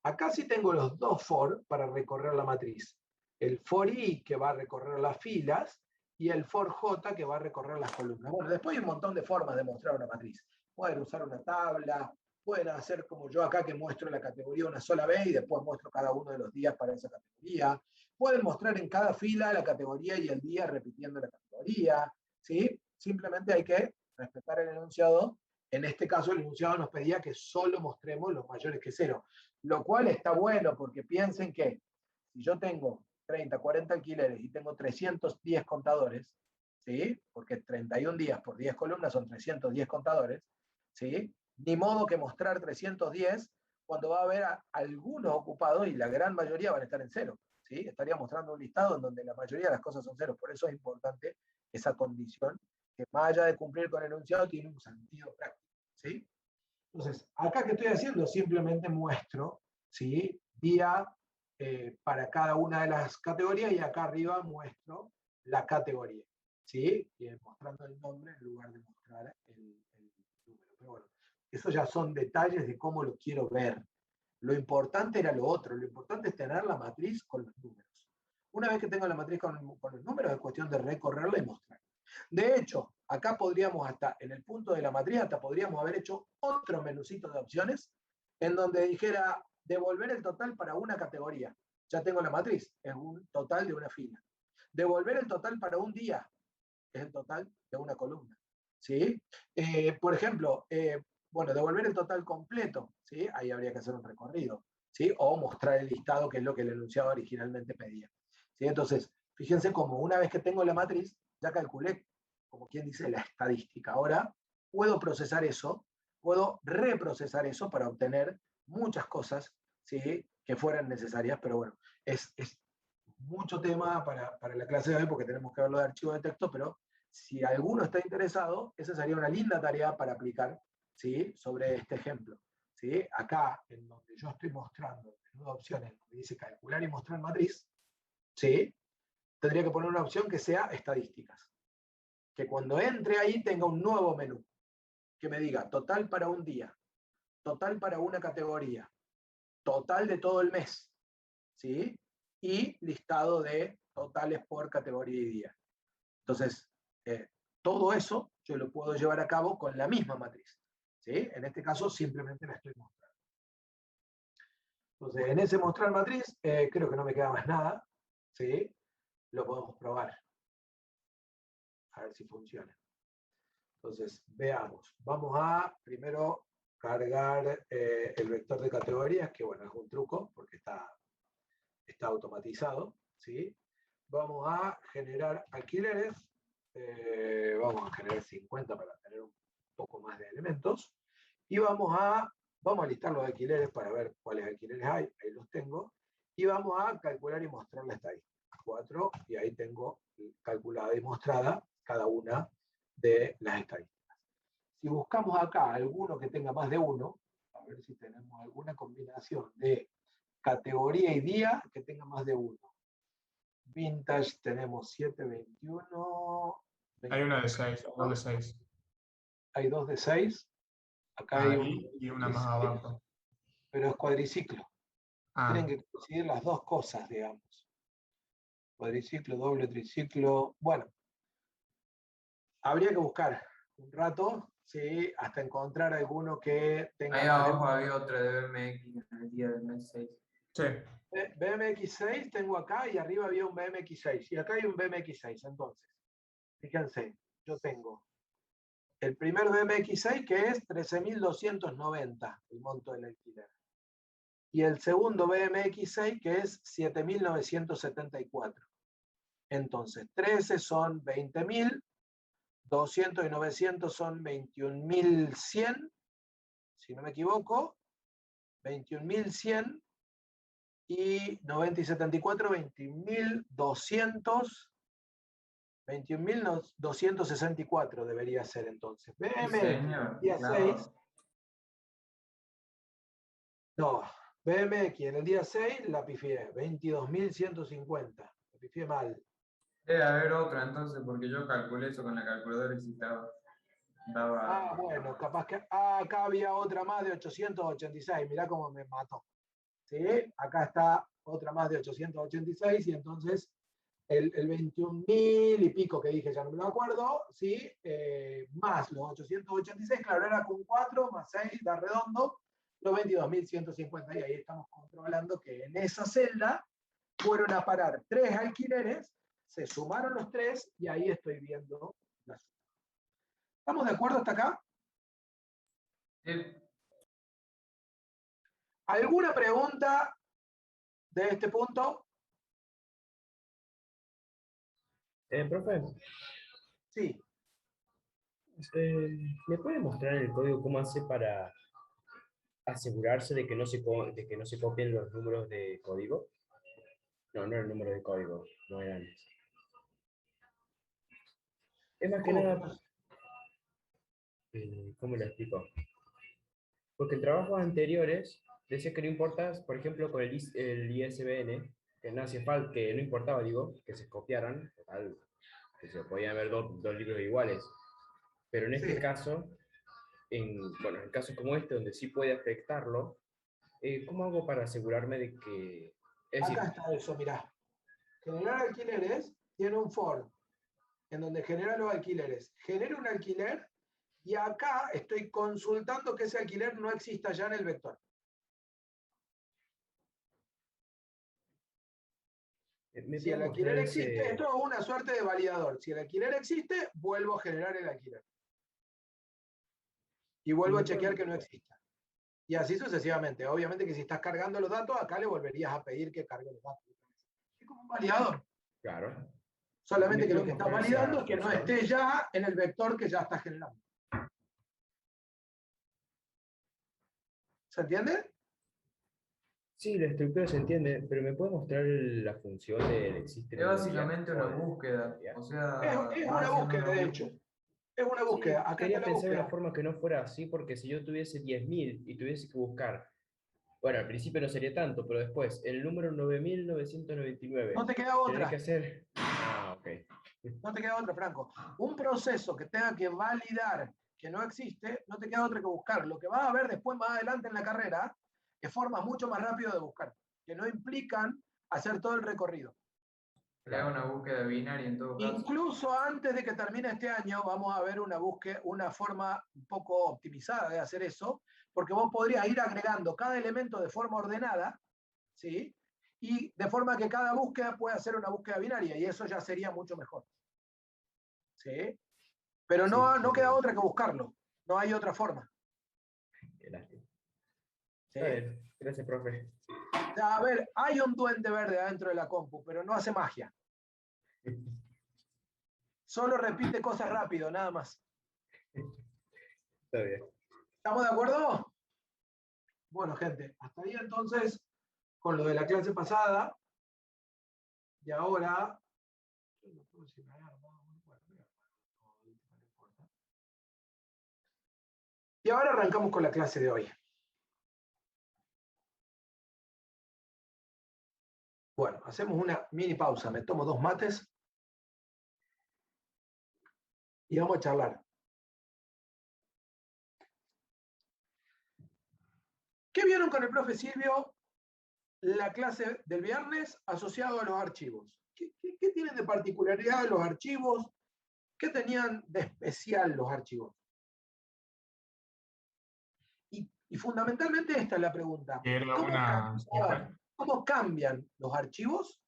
Acá sí tengo los dos for para recorrer la matriz. El for i que va a recorrer las filas y el for j que va a recorrer las columnas. Bueno, después hay un montón de formas de mostrar una matriz. Pueden usar una tabla, pueden hacer como yo acá que muestro la categoría una sola vez y después muestro cada uno de los días para esa categoría. Pueden mostrar en cada fila la categoría y el día repitiendo la categoría. ¿Sí? Simplemente hay que respetar el enunciado. En este caso el enunciado nos pedía que solo mostremos los mayores que 0. Lo cual está bueno porque piensen que si yo tengo 30, 40 alquileres y tengo 310 contadores, ¿sí? Porque 31 días por 10 columnas son 310 contadores, ¿sí? Ni modo que mostrar 310 cuando va a haber algunos ocupados y la gran mayoría van a estar en 0. ¿Sí? Estaría mostrando un listado en donde la mayoría de las cosas son 0. Por eso es importante esa condición que más allá de cumplir con el enunciado tiene un sentido práctico. ¿Sí? Entonces, acá que estoy haciendo, simplemente muestro, ¿sí? Día para cada una de las categorías y acá arriba muestro la categoría, ¿sí? Y mostrando el nombre en lugar de mostrar el número. Pero bueno, eso ya son detalles de cómo lo quiero ver. Lo importante era lo otro, lo importante es tener la matriz con los números. Una vez que tengo la matriz con los números, es cuestión de recorrerla y mostrar. De hecho, acá podríamos hasta, en el punto de la matriz, hasta podríamos haber hecho otro menucito de opciones en donde dijera devolver el total para una categoría. Ya tengo la matriz, es un total de una fila. Devolver el total para un día, es el total de una columna. ¿Sí? Por ejemplo, bueno, devolver el total completo, ¿sí? Ahí habría que hacer un recorrido, ¿sí? O mostrar el listado, que es lo que el enunciado originalmente pedía. ¿Sí? Entonces, fíjense cómo una vez que tengo la matriz, ya calculé, como quien dice, la estadística. Ahora puedo procesar eso, puedo reprocesar eso para obtener muchas cosas, ¿sí? Que fueran necesarias, pero bueno, es mucho tema para la clase de hoy porque tenemos que verlo de archivo de texto, pero si alguno está interesado, esa sería una linda tarea para aplicar, ¿sí? Sobre este ejemplo. ¿Sí? Acá, en donde yo estoy mostrando el menú de opciones, donde dice calcular y mostrar matriz, ¿sí? Tendría que poner una opción que sea estadísticas. Que cuando entre ahí tenga un nuevo menú, que me diga total para un día, total para una categoría, total de todo el mes, ¿sí? Y listado de totales por categoría y día. Entonces, todo eso yo lo puedo llevar a cabo con la misma matriz. ¿Sí? En este caso simplemente la estoy mostrando. Entonces, en ese mostrar matriz, creo que no me queda más nada. ¿Sí? Lo podemos probar. A ver si funciona. Entonces, veamos. Vamos a primero cargar el vector de categorías, que bueno, es un truco porque está automatizado. ¿Sí? Vamos a generar alquileres. Vamos a generar 50 para tener un poco más de elementos. Y vamos a listar los alquileres para ver cuáles alquileres hay. Ahí los tengo. Y vamos a calcular y mostrar la estadística. 4, y ahí tengo calculada y mostrada cada una de las estadísticas. Si buscamos acá alguno que tenga más de uno, a ver si tenemos alguna combinación de categoría y día que tenga más de uno. Vintage tenemos 721. Hay una de 6, dos de 6. Hay 2 de 6. Acá Ahí hay un y una más abajo. pero es cuadriciclo. Tienen que coincidir las dos cosas, digamos. Cuadriciclo, doble, triciclo. Bueno, habría que buscar un rato, ¿sí? Hasta encontrar alguno que tenga Ahí más de abajo había otra de BMX en el día del mes 6. Sí. BMX6 tengo acá y arriba había un BMX6 y acá hay un BMX6. Entonces, fíjense, yo tengo el primer BMX6 que es 13.290 el monto del alquiler y el segundo BMX6 que es 7.974. Entonces, 13 son 20.000, 200 y 900 son 21.100, si no me equivoco, 21.100 y 90 y 74, 21.200, 21.264 debería ser entonces. Señor, día 6, no, BMX en el día 6 la pifié, 22.150, la pifié mal. Debe haber otra entonces, porque yo calculé eso con la calculadora y si daba. Bueno, capaz que acá había otra más de 886, mirá cómo me mató. ¿Sí? Acá está otra más de 886 y entonces el 21.000 y pico que dije, ya no me lo acuerdo, ¿sí? Más los 886, claro, era con 4 más 6, da redondo, los 22.150 y ahí estamos controlando que en esa celda fueron a parar 3 alquileres, se sumaron los 3 y ahí estoy viendo la suma. ¿Estamos de acuerdo hasta acá? ¿Alguna pregunta de este punto? Profe, Sí. ¿me puede mostrar el código cómo hace para asegurarse de que no se copien los números de código? No, no el número de código, no eran. Es más que nada, ¿cómo lo explico? Porque en trabajos anteriores decía que no importa, por ejemplo, con el ISBN, que no hacía falta, que no importaba, digo, que se copiaran, total, que se podían haber dos libros iguales. Pero en este caso, bueno, en casos como este, donde sí puede afectarlo, ¿cómo hago para asegurarme de que... Acá está eso, mirá. Generar alquileres tiene un for en donde genera los alquileres. Genera un alquiler y acá estoy consultando que ese alquiler no exista ya en el vector. Si el alquiler existe, esto es una suerte de validador. Si el alquiler existe, vuelvo a generar el alquiler. Y vuelvo a chequear que no exista. Y así sucesivamente. Obviamente que si estás cargando los datos, acá le volverías a pedir que cargue los datos. Es como un validador. Claro. Solamente que lo que está validando es que no esté ya en el vector que ya está generando. ¿Se entiende? Sí, la estructura se entiende, pero ¿me puede mostrar la función del existe? Es básicamente una búsqueda. O sea, es una búsqueda, de hecho. Es una búsqueda. Sí, Acá quería está la pensar de búsqueda. una forma que no fuera así, porque si yo tuviese 10.000 y tuviese que buscar, bueno, al principio no sería tanto, pero después, el número 9.999. No te queda otra. Tendría que hacer... Ah, ok. No te queda otra, Franco. Un proceso que tenga que validar que no existe, no te queda otra que buscar. Lo que vas a ver después, más adelante en la carrera, es formas mucho más rápidas de buscar, que no implican hacer todo el recorrido. Crea una búsqueda binaria en todo caso. Incluso antes de que termine este año, vamos a ver una forma un poco optimizada de hacer eso, porque vos podrías ir agregando cada elemento de forma ordenada, ¿sí? Y de forma que cada búsqueda pueda ser una búsqueda binaria, y eso ya sería mucho mejor. ¿Sí? Pero no, no queda otra que buscarlo, no hay otra forma. Qué lástima. ¿Sí? Gracias, profe. A ver, hay un duende verde adentro de la compu, pero no hace magia. Solo repite cosas rápido, nada más. Está bien. ¿Estamos de acuerdo? Bueno, gente, hasta ahí entonces con lo de la clase pasada. Y ahora... Y ahora arrancamos con la clase de hoy. Bueno, hacemos una mini pausa. Me tomo 2 mates. Y vamos a charlar. ¿Qué vieron con el profe Silvio la clase del viernes asociado a los archivos. ¿Qué tienen de particularidad los archivos? ¿Qué tenían de especial los archivos? Y fundamentalmente esta es la pregunta. Era ¿Cómo cambian los archivos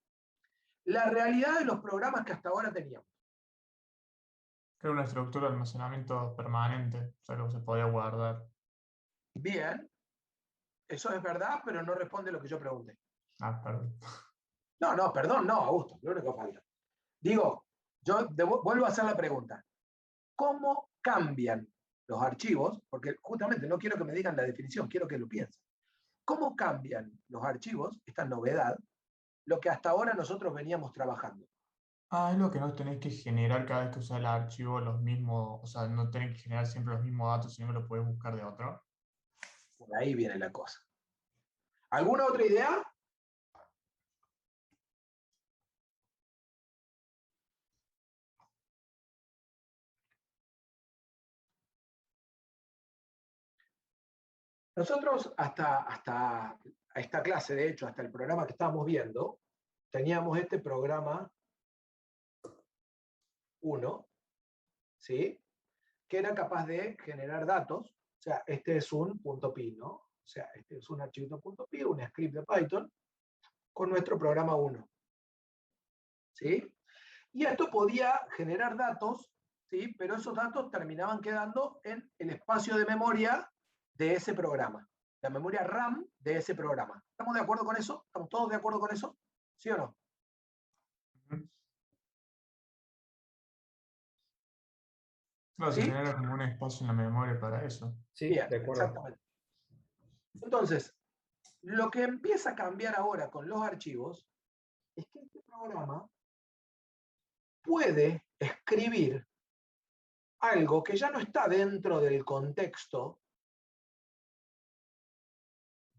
la realidad de los programas que hasta ahora teníamos? Era una estructura de almacenamiento permanente, o sea, que se podía guardar. Bien, eso es verdad, pero no responde lo que yo pregunté. Ah, perdón. No, perdón, no, Augusto, lo único que falta. Digo, yo vuelvo a hacer la pregunta. ¿Cómo cambian los archivos? Porque justamente no quiero que me digan la definición, quiero que lo piensen. ¿Cómo cambian los archivos, esta novedad, lo que hasta ahora nosotros veníamos trabajando? Ah, es lo que no tenéis que generar cada vez que usas el archivo los mismos, o sea, no tenés que generar siempre los mismos datos, sino que lo puedes buscar de otro. Por ahí viene la cosa. ¿Alguna otra idea? Nosotros hasta esta clase, de hecho, hasta el programa que estábamos viendo, teníamos este programa 1, ¿sí? Que era capaz de generar datos. O sea, este es un .py, ¿no? O sea, este es un archivo .py, un script de Python, con nuestro programa 1. ¿Sí? Y esto podía generar datos, ¿sí? Pero esos datos terminaban quedando en el espacio de memoria de ese programa, la memoria RAM de ese programa. ¿Estamos de acuerdo con eso? ¿Estamos todos de acuerdo con eso? ¿Sí o no? Claro, ¿Sí? se genera como un espacio en la memoria para eso. Sí, Bien, de acuerdo. exactamente. Entonces, lo que empieza a cambiar ahora con los archivos es que este programa puede escribir algo que ya no está dentro del contexto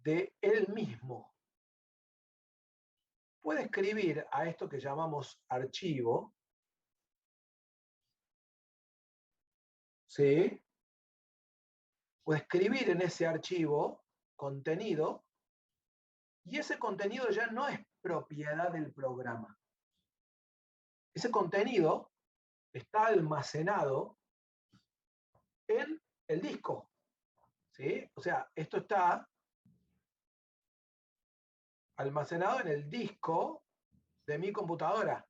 de él mismo. Puede escribir a esto que llamamos archivo, ¿sí? Puede escribir en ese archivo contenido, y ese contenido ya no es propiedad del programa. Ese contenido está almacenado en el disco, ¿sí? O sea, esto está almacenado en el disco de mi computadora.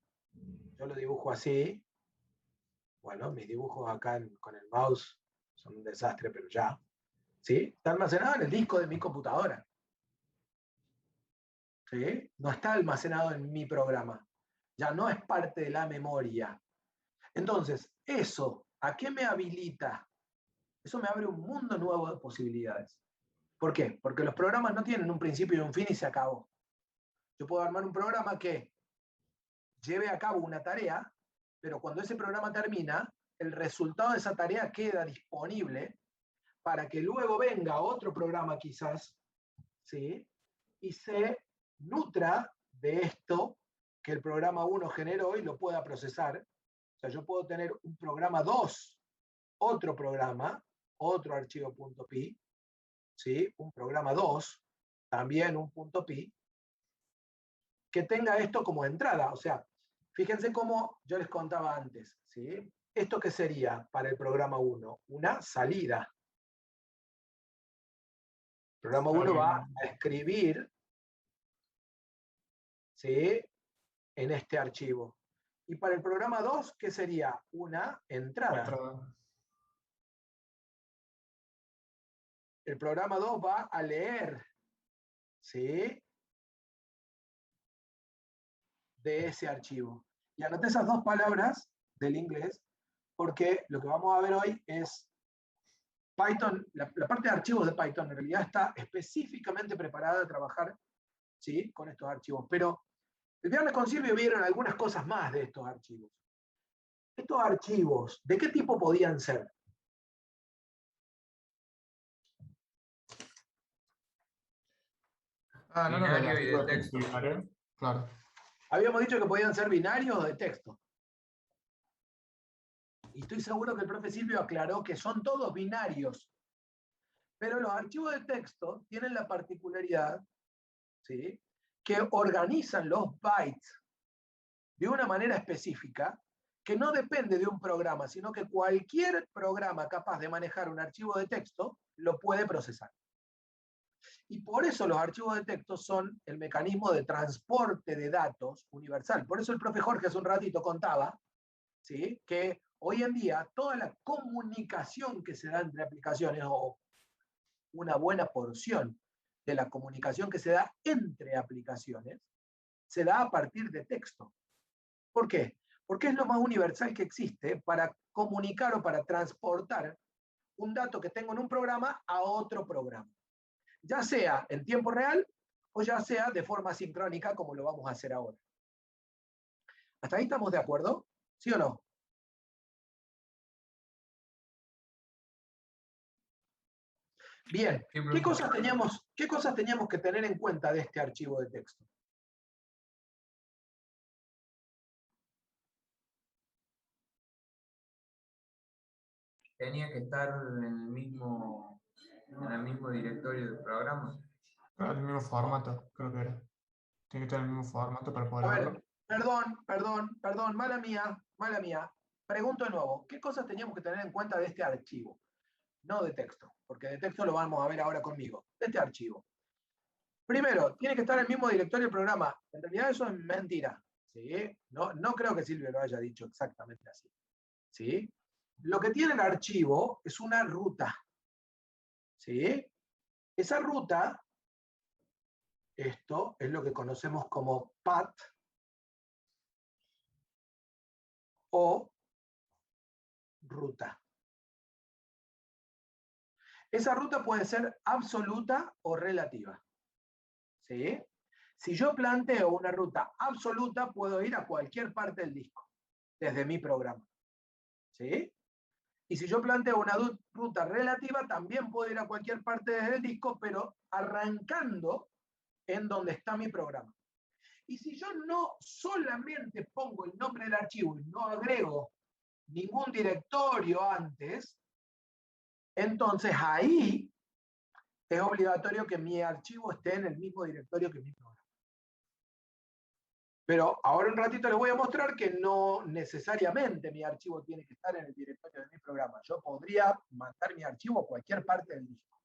Yo lo dibujo así. Bueno, mis dibujos acá con el mouse son un desastre, pero ya. ¿Sí? Está almacenado en el disco de mi computadora. ¿Sí? No está almacenado en mi programa. Ya no es parte de la memoria. Entonces, ¿eso a qué me habilita? Eso me abre un mundo nuevo de posibilidades. ¿Por qué? Porque los programas no tienen un principio y un fin y se acabó. Yo puedo armar un programa que lleve a cabo una tarea, pero cuando ese programa termina, el resultado de esa tarea queda disponible para que luego venga otro programa quizás, ¿sí? Y se nutra de esto que el programa 1 generó y lo pueda procesar. O sea, yo puedo tener un programa 2, otro programa, otro archivo .py, ¿sí? Un programa 2, también un .py, que tenga esto como entrada. O sea, fíjense cómo yo les contaba antes, ¿sí? ¿Esto qué sería para el programa 1? Una salida. El programa 1 va a escribir, ¿sí? En este archivo. Y para el programa 2, ¿qué sería? Una entrada. El programa 2 va a leer, ¿sí? De ese archivo. Y anoté esas dos palabras del inglés, porque lo que vamos a ver hoy es Python, la parte de archivos de Python en realidad está específicamente preparada a trabajar, ¿sí? Con estos archivos. Pero el viernes con Silvio vieron algunas cosas más de estos archivos. Estos archivos, ¿de qué tipo podían ser? Ah, no, Binario y de texto. Binario. Claro. Habíamos dicho que podían ser binarios o de texto. Y estoy seguro que el profe Silvio aclaró que son todos binarios. Pero los archivos de texto tienen la particularidad, ¿sí? que organizan los bytes de una manera específica, que no depende de un programa, sino que cualquier programa capaz de manejar un archivo de texto lo puede procesar. Y por eso los archivos de texto son el mecanismo de transporte de datos universal. Por eso el profe Jorge hace un ratito contaba, ¿sí?, que hoy en día toda la comunicación que se da entre aplicaciones, o una buena porción de la comunicación que se da entre aplicaciones, se da a partir de texto. ¿Por qué? Porque es lo más universal que existe para comunicar o para transportar un dato que tengo en un programa a otro programa. Ya sea en tiempo real o ya sea de forma sincrónica, como lo vamos a hacer ahora. ¿Hasta ahí estamos de acuerdo? ¿Sí o no? Bien, ¿qué cosas teníamos que tener en cuenta de este archivo de texto? Tenía que estar en el mismo directorio del programa. El mismo formato, creo que era. Tiene que tener el mismo formato para poder A verlo. ver, perdón, mala mía. Pregunto de nuevo, ¿qué cosas teníamos que tener en cuenta de este archivo? No de texto, porque de texto lo vamos a ver ahora conmigo. De este archivo. Primero, tiene que estar en el mismo directorio del programa. En realidad eso es mentira. ¿Sí? No creo que Silvio lo haya dicho exactamente así. ¿Sí? Lo que tiene el archivo es una ruta. ¿Sí? Esa ruta, esto es lo que conocemos como path o ruta. Esa ruta puede ser absoluta o relativa. ¿Sí? Si yo planteo una ruta absoluta, puedo ir a cualquier parte del disco, desde mi programa. ¿Sí? Y si yo planteo una ruta relativa, también puedo ir a cualquier parte desde el disco, pero arrancando en donde está mi programa. Y si yo no solamente pongo el nombre del archivo y no agrego ningún directorio antes, entonces ahí es obligatorio que mi archivo esté en el mismo directorio que mi programa. Pero ahora un ratito les voy a mostrar que no necesariamente mi archivo tiene que estar en el directorio de mi programa. Yo podría mandar mi archivo a cualquier parte del disco.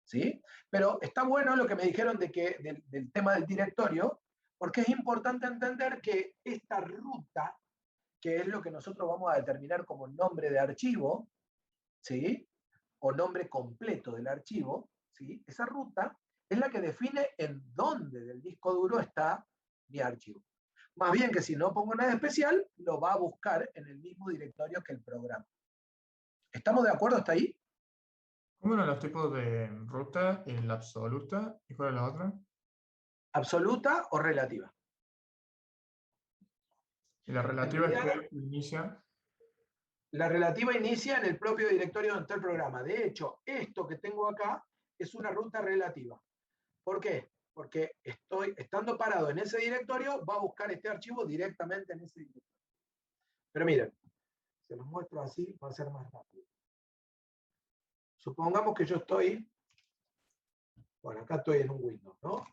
¿Sí? Pero está bueno lo que me dijeron del tema del directorio, porque es importante entender que esta ruta, que es lo que nosotros vamos a determinar como nombre de archivo, ¿sí?, o nombre completo del archivo, ¿sí?, esa ruta es la que define en dónde del disco duro está mi archivo. Más bien que si no pongo nada especial, lo va a buscar en el mismo directorio que el programa. ¿Estamos de acuerdo hasta ahí? ¿Cómo eran los tipos de ruta? ¿La absoluta? ¿Y cuál es la otra? ¿Absoluta o relativa? Y la relativa es que inicia. La relativa inicia en el propio directorio donde está el programa. De hecho, esto que tengo acá es una ruta relativa. ¿Por qué? Porque estando parado en ese directorio, va a buscar este archivo directamente en ese directorio. Pero miren, se los muestro así, va a ser más rápido. Supongamos que yo estoy, bueno, acá estoy en un Windows, ¿no?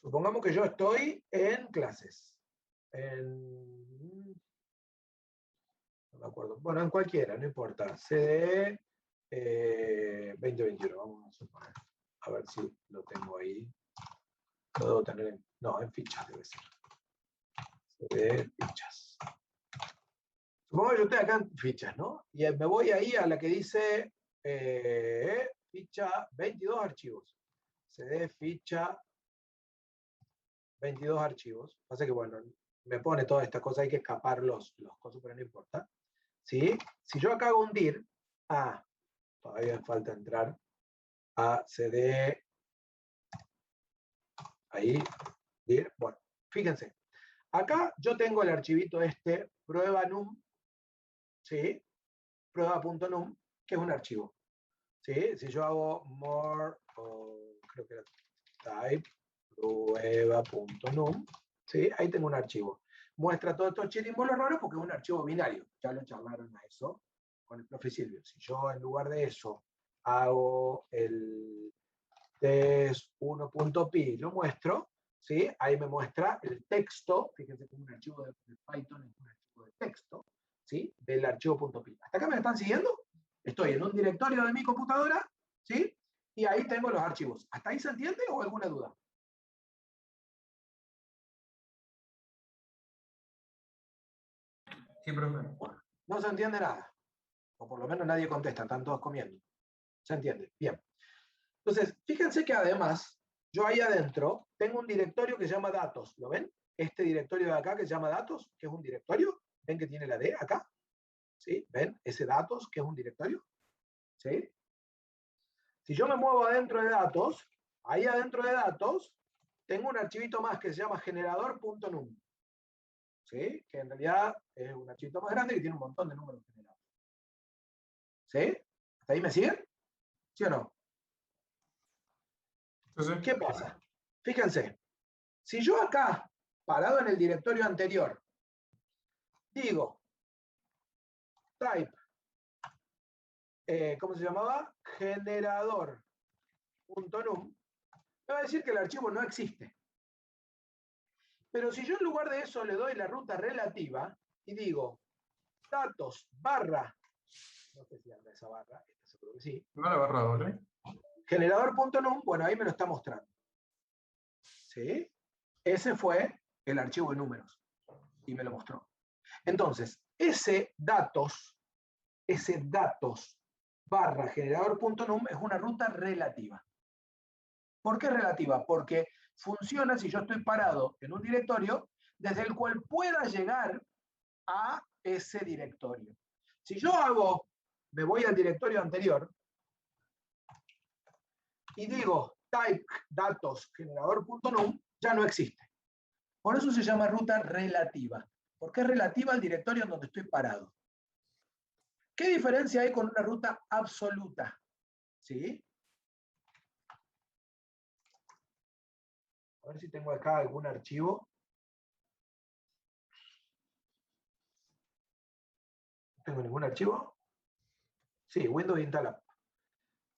Supongamos que yo estoy en clases. No me acuerdo. Bueno, en cualquiera, no importa. CD 2021, vamos a suponer. A ver si lo tengo ahí. Lo debo tener en... No, en fichas debe ser. CD fichas. Supongo que yo estoy acá en fichas, ¿no? Y me voy ahí a la que dice ficha 22 archivos. CD ficha 22 archivos. Pasa que, bueno, me pone toda esta cosa, hay que escapar los cosas, pero no importa. ¿Sí? Si yo acá hago un dir, todavía falta entrar a CD, ahí, dir, bueno, fíjense. Acá yo tengo el archivito prueba num, ¿sí? Prueba.num, que es un archivo. ¿Sí? Si yo hago more, creo que era type, prueba.num, ¿Sí? Ahí tengo un archivo. Muestra todos estos chirimbolos raros porque es un archivo binario. Ya lo charlaron a eso con el profe Silvio. Si yo en lugar de eso hago el test 1.py, lo muestro, ¿sí? Ahí me muestra el texto, fíjense que es un archivo de Python, es un archivo de texto, ¿sí? Del archivo.py. ¿Hasta acá me están siguiendo? Estoy en un directorio de mi computadora, ¿sí? Y ahí tengo los archivos. ¿Hasta ahí se entiende o alguna duda? Sí, profe. No se entiende nada. O por lo menos nadie contesta, están todos comiendo. ¿Se entiende? Bien. Entonces, fíjense que además, yo ahí adentro tengo un directorio que se llama datos. ¿Lo ven? Este directorio de acá que se llama datos, que es un directorio. ¿Ven que tiene la D acá? ¿Sí? ¿Ven? Ese datos, que es un directorio. ¿Sí? Si yo me muevo adentro de datos, ahí adentro de datos, tengo un archivito más que se llama generador.num. ¿Sí? Que en realidad es un archivito más grande que tiene un montón de números generados. ¿Sí? ¿Hasta ahí me siguen? ¿Sí o no? Entonces, ¿Qué pasa? Fíjense, si yo acá, parado en el directorio anterior, digo type, ¿cómo se llamaba? Generador.num, me va a decir que el archivo no existe. Pero si yo en lugar de eso le doy la ruta relativa y digo datos barra, no sé si anda esa barra, seguro que sí, no la barra doble. generador.num, bueno, ahí me lo está mostrando. ¿Sí? Ese fue el archivo de números y me lo mostró. Entonces, ese datos barra generador.num es una ruta relativa. ¿Por qué relativa? Porque funciona si yo estoy parado en un directorio desde el cual pueda llegar a ese directorio. Si yo me voy al directorio anterior y digo type datos generador.num, ya no existe. Por eso se llama ruta relativa, porque es relativa al directorio en donde estoy parado. ¿Qué diferencia hay con una ruta absoluta? ¿Sí? A ver si tengo acá algún archivo. ¿No tengo ningún archivo? Sí, Windows Install App.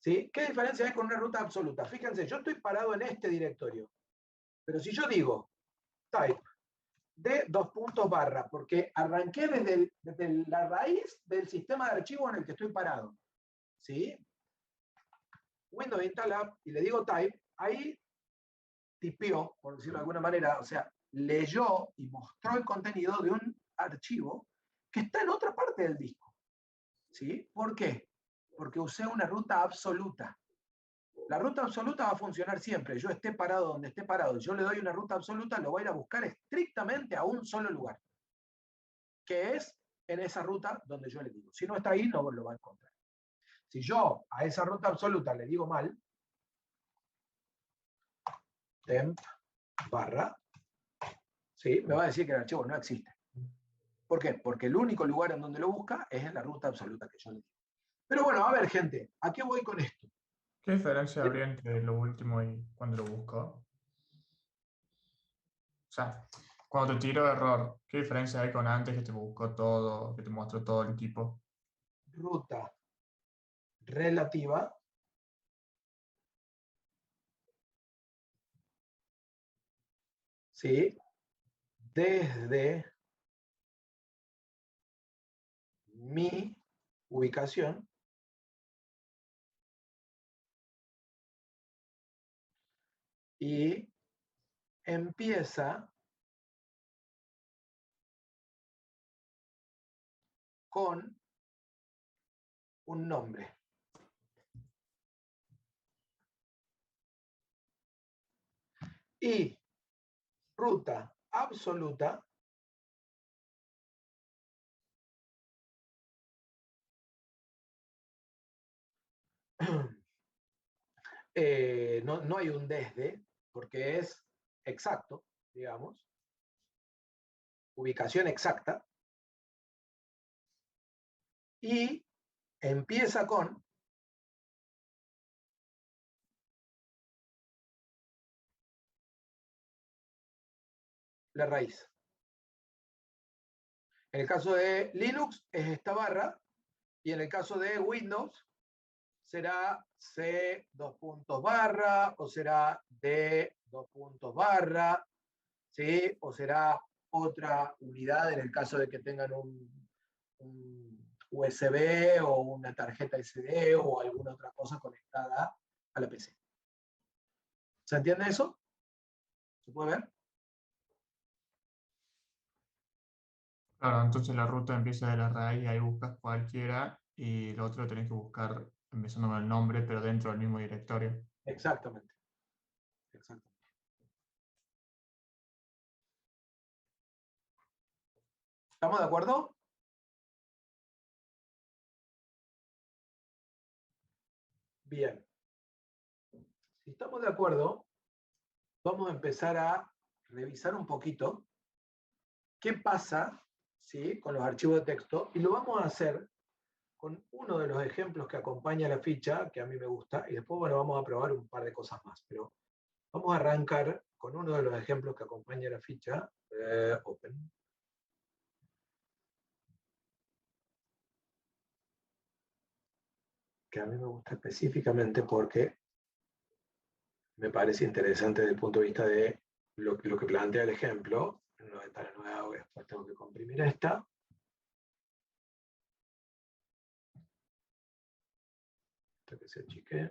¿Sí? ¿Qué diferencia hay con una ruta absoluta? Fíjense, yo estoy parado en este directorio. Pero si yo digo type de /, porque arranqué desde la raíz del sistema de archivo en el que estoy parado. ¿Sí? Windows Install App y le digo type, ahí tipió, por decirlo de alguna manera, o sea, leyó y mostró el contenido de un archivo que está en otra parte del disco. ¿Sí? ¿Por qué? Porque usé una ruta absoluta. La ruta absoluta va a funcionar siempre. Yo esté parado donde esté parado. Yo le doy una ruta absoluta, lo voy a ir a buscar estrictamente a un solo lugar, que es en esa ruta donde yo le digo. Si no está ahí, no lo va a encontrar. Si yo a esa ruta absoluta le digo mal, temp barra, ¿sí? Me va a decir que el archivo no existe. ¿Por qué? Porque el único lugar en donde lo busca es en la ruta absoluta que yo le digo. Pero bueno, a ver, gente, ¿a qué voy con esto? ¿Qué diferencia habría entre lo último y cuando lo busco? O sea, cuando te tiro error, ¿qué diferencia hay con antes que te buscó todo, que te muestro todo el tipo? Ruta relativa ¿sí? Desde mi ubicación y empieza con un nombre. Y ruta absoluta no hay un desde, porque es exacto, digamos, ubicación exacta, y empieza con la raíz. En el caso de Linux es esta barra, y en el caso de Windows será C dos puntos barra, o será D dos puntos barra, ¿sí? O será otra unidad en el caso de que tengan un USB o una tarjeta SD o alguna otra cosa conectada a la PC. ¿Se entiende eso? ¿Se puede ver? Claro, entonces la ruta empieza de la raíz, ahí buscas cualquiera y lo otro tenés que buscar empezando con el nombre, pero dentro del mismo directorio. Exactamente. Exactamente. ¿Estamos de acuerdo? Bien. Si estamos de acuerdo, vamos a empezar a revisar un poquito qué pasa, ¿sí?, con los archivos de texto, y lo vamos a hacer con uno de los ejemplos que acompaña la ficha, que a mí me gusta, y después, bueno, vamos a probar un par de cosas más, pero vamos a arrancar con uno de los ejemplos que acompaña la ficha. Open. Que a mí me gusta específicamente porque me parece interesante desde el punto de vista de lo que plantea el ejemplo. No está la nueva, después tengo que comprimir esta. Hasta que se achique.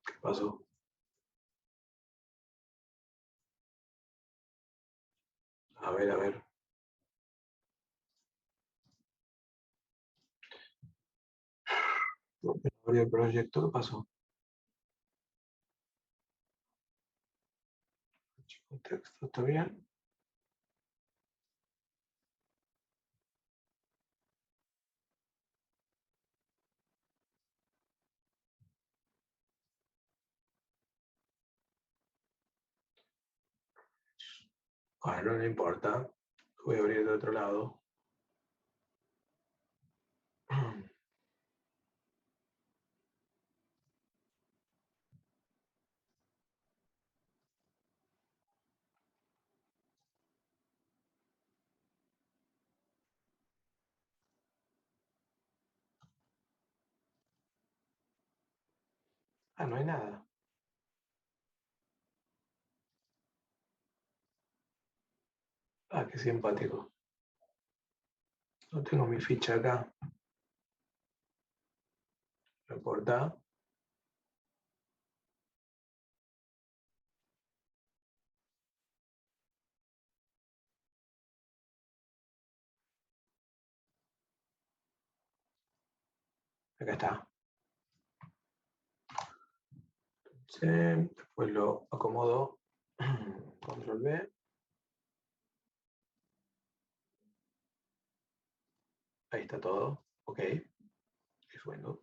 ¿Qué pasó? A ver, a ver. No abrió el proyecto, ¿qué pasó? Archivo texto, ¿está bien? Bueno, no importa. Voy a abrir de otro lado. Ah, no hay nada. Ah, qué simpático. No tengo mi ficha acá. No importa. Acá está. Sí, después lo acomodo. Control B. Ahí está todo. Ok. Es Windows.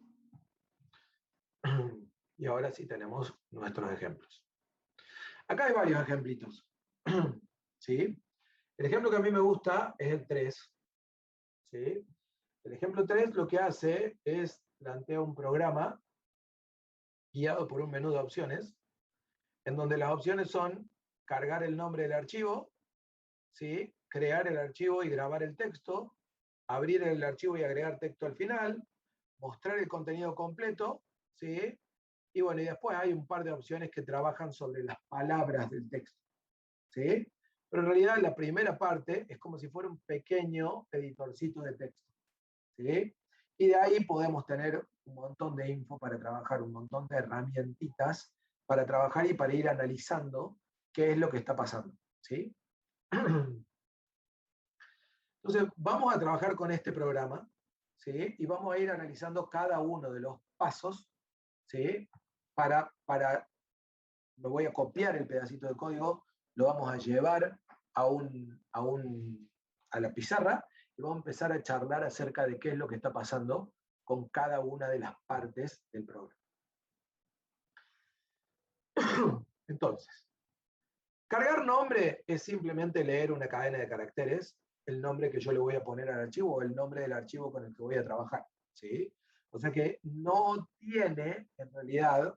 Y ahora sí tenemos nuestros ejemplos. Acá hay varios ejemplitos. ¿Sí? El ejemplo que a mí me gusta es el 3. ¿Sí? El ejemplo 3 lo que hace es plantea un programa guiado por un menú de opciones, en donde las opciones son cargar el nombre del archivo, ¿sí?, crear el archivo y grabar el texto, abrir el archivo y agregar texto al final, mostrar el contenido completo, ¿sí? Y bueno, y después hay un par de opciones que trabajan sobre las palabras del texto, ¿sí? Pero en realidad la primera parte es como si fuera un pequeño editorcito de texto, ¿sí? Y de ahí podemos tener un montón de info para trabajar, un montón de herramientitas para trabajar y para ir analizando qué es lo que está pasando, ¿sí? Entonces, vamos a trabajar con este programa, ¿sí? Y vamos a ir analizando cada uno de los pasos, ¿sí? Me voy a copiar el pedacito de código, lo vamos a llevar a la pizarra y vamos a empezar a charlar acerca de qué es lo que está pasando con cada una de las partes del programa. Entonces, cargar nombre es simplemente leer una cadena de caracteres, el nombre que yo le voy a poner al archivo o el nombre del archivo con el que voy a trabajar, ¿sí? O sea que no tiene, en realidad,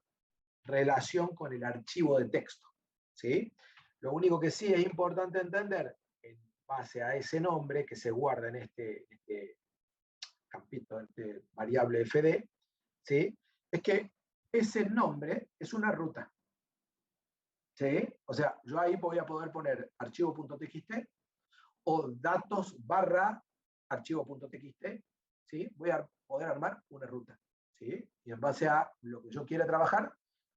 relación con el archivo de texto, ¿sí? Lo único que sí es importante entender, en base a ese nombre que se guarda en este campito, este variable fd, ¿sí? Es que ese nombre es una ruta, ¿sí? O sea, yo ahí voy a poder poner archivo.txt o datos barra archivo.txt, ¿sí? Voy a poder armar una ruta, ¿sí? Y en base a lo que yo quiera trabajar,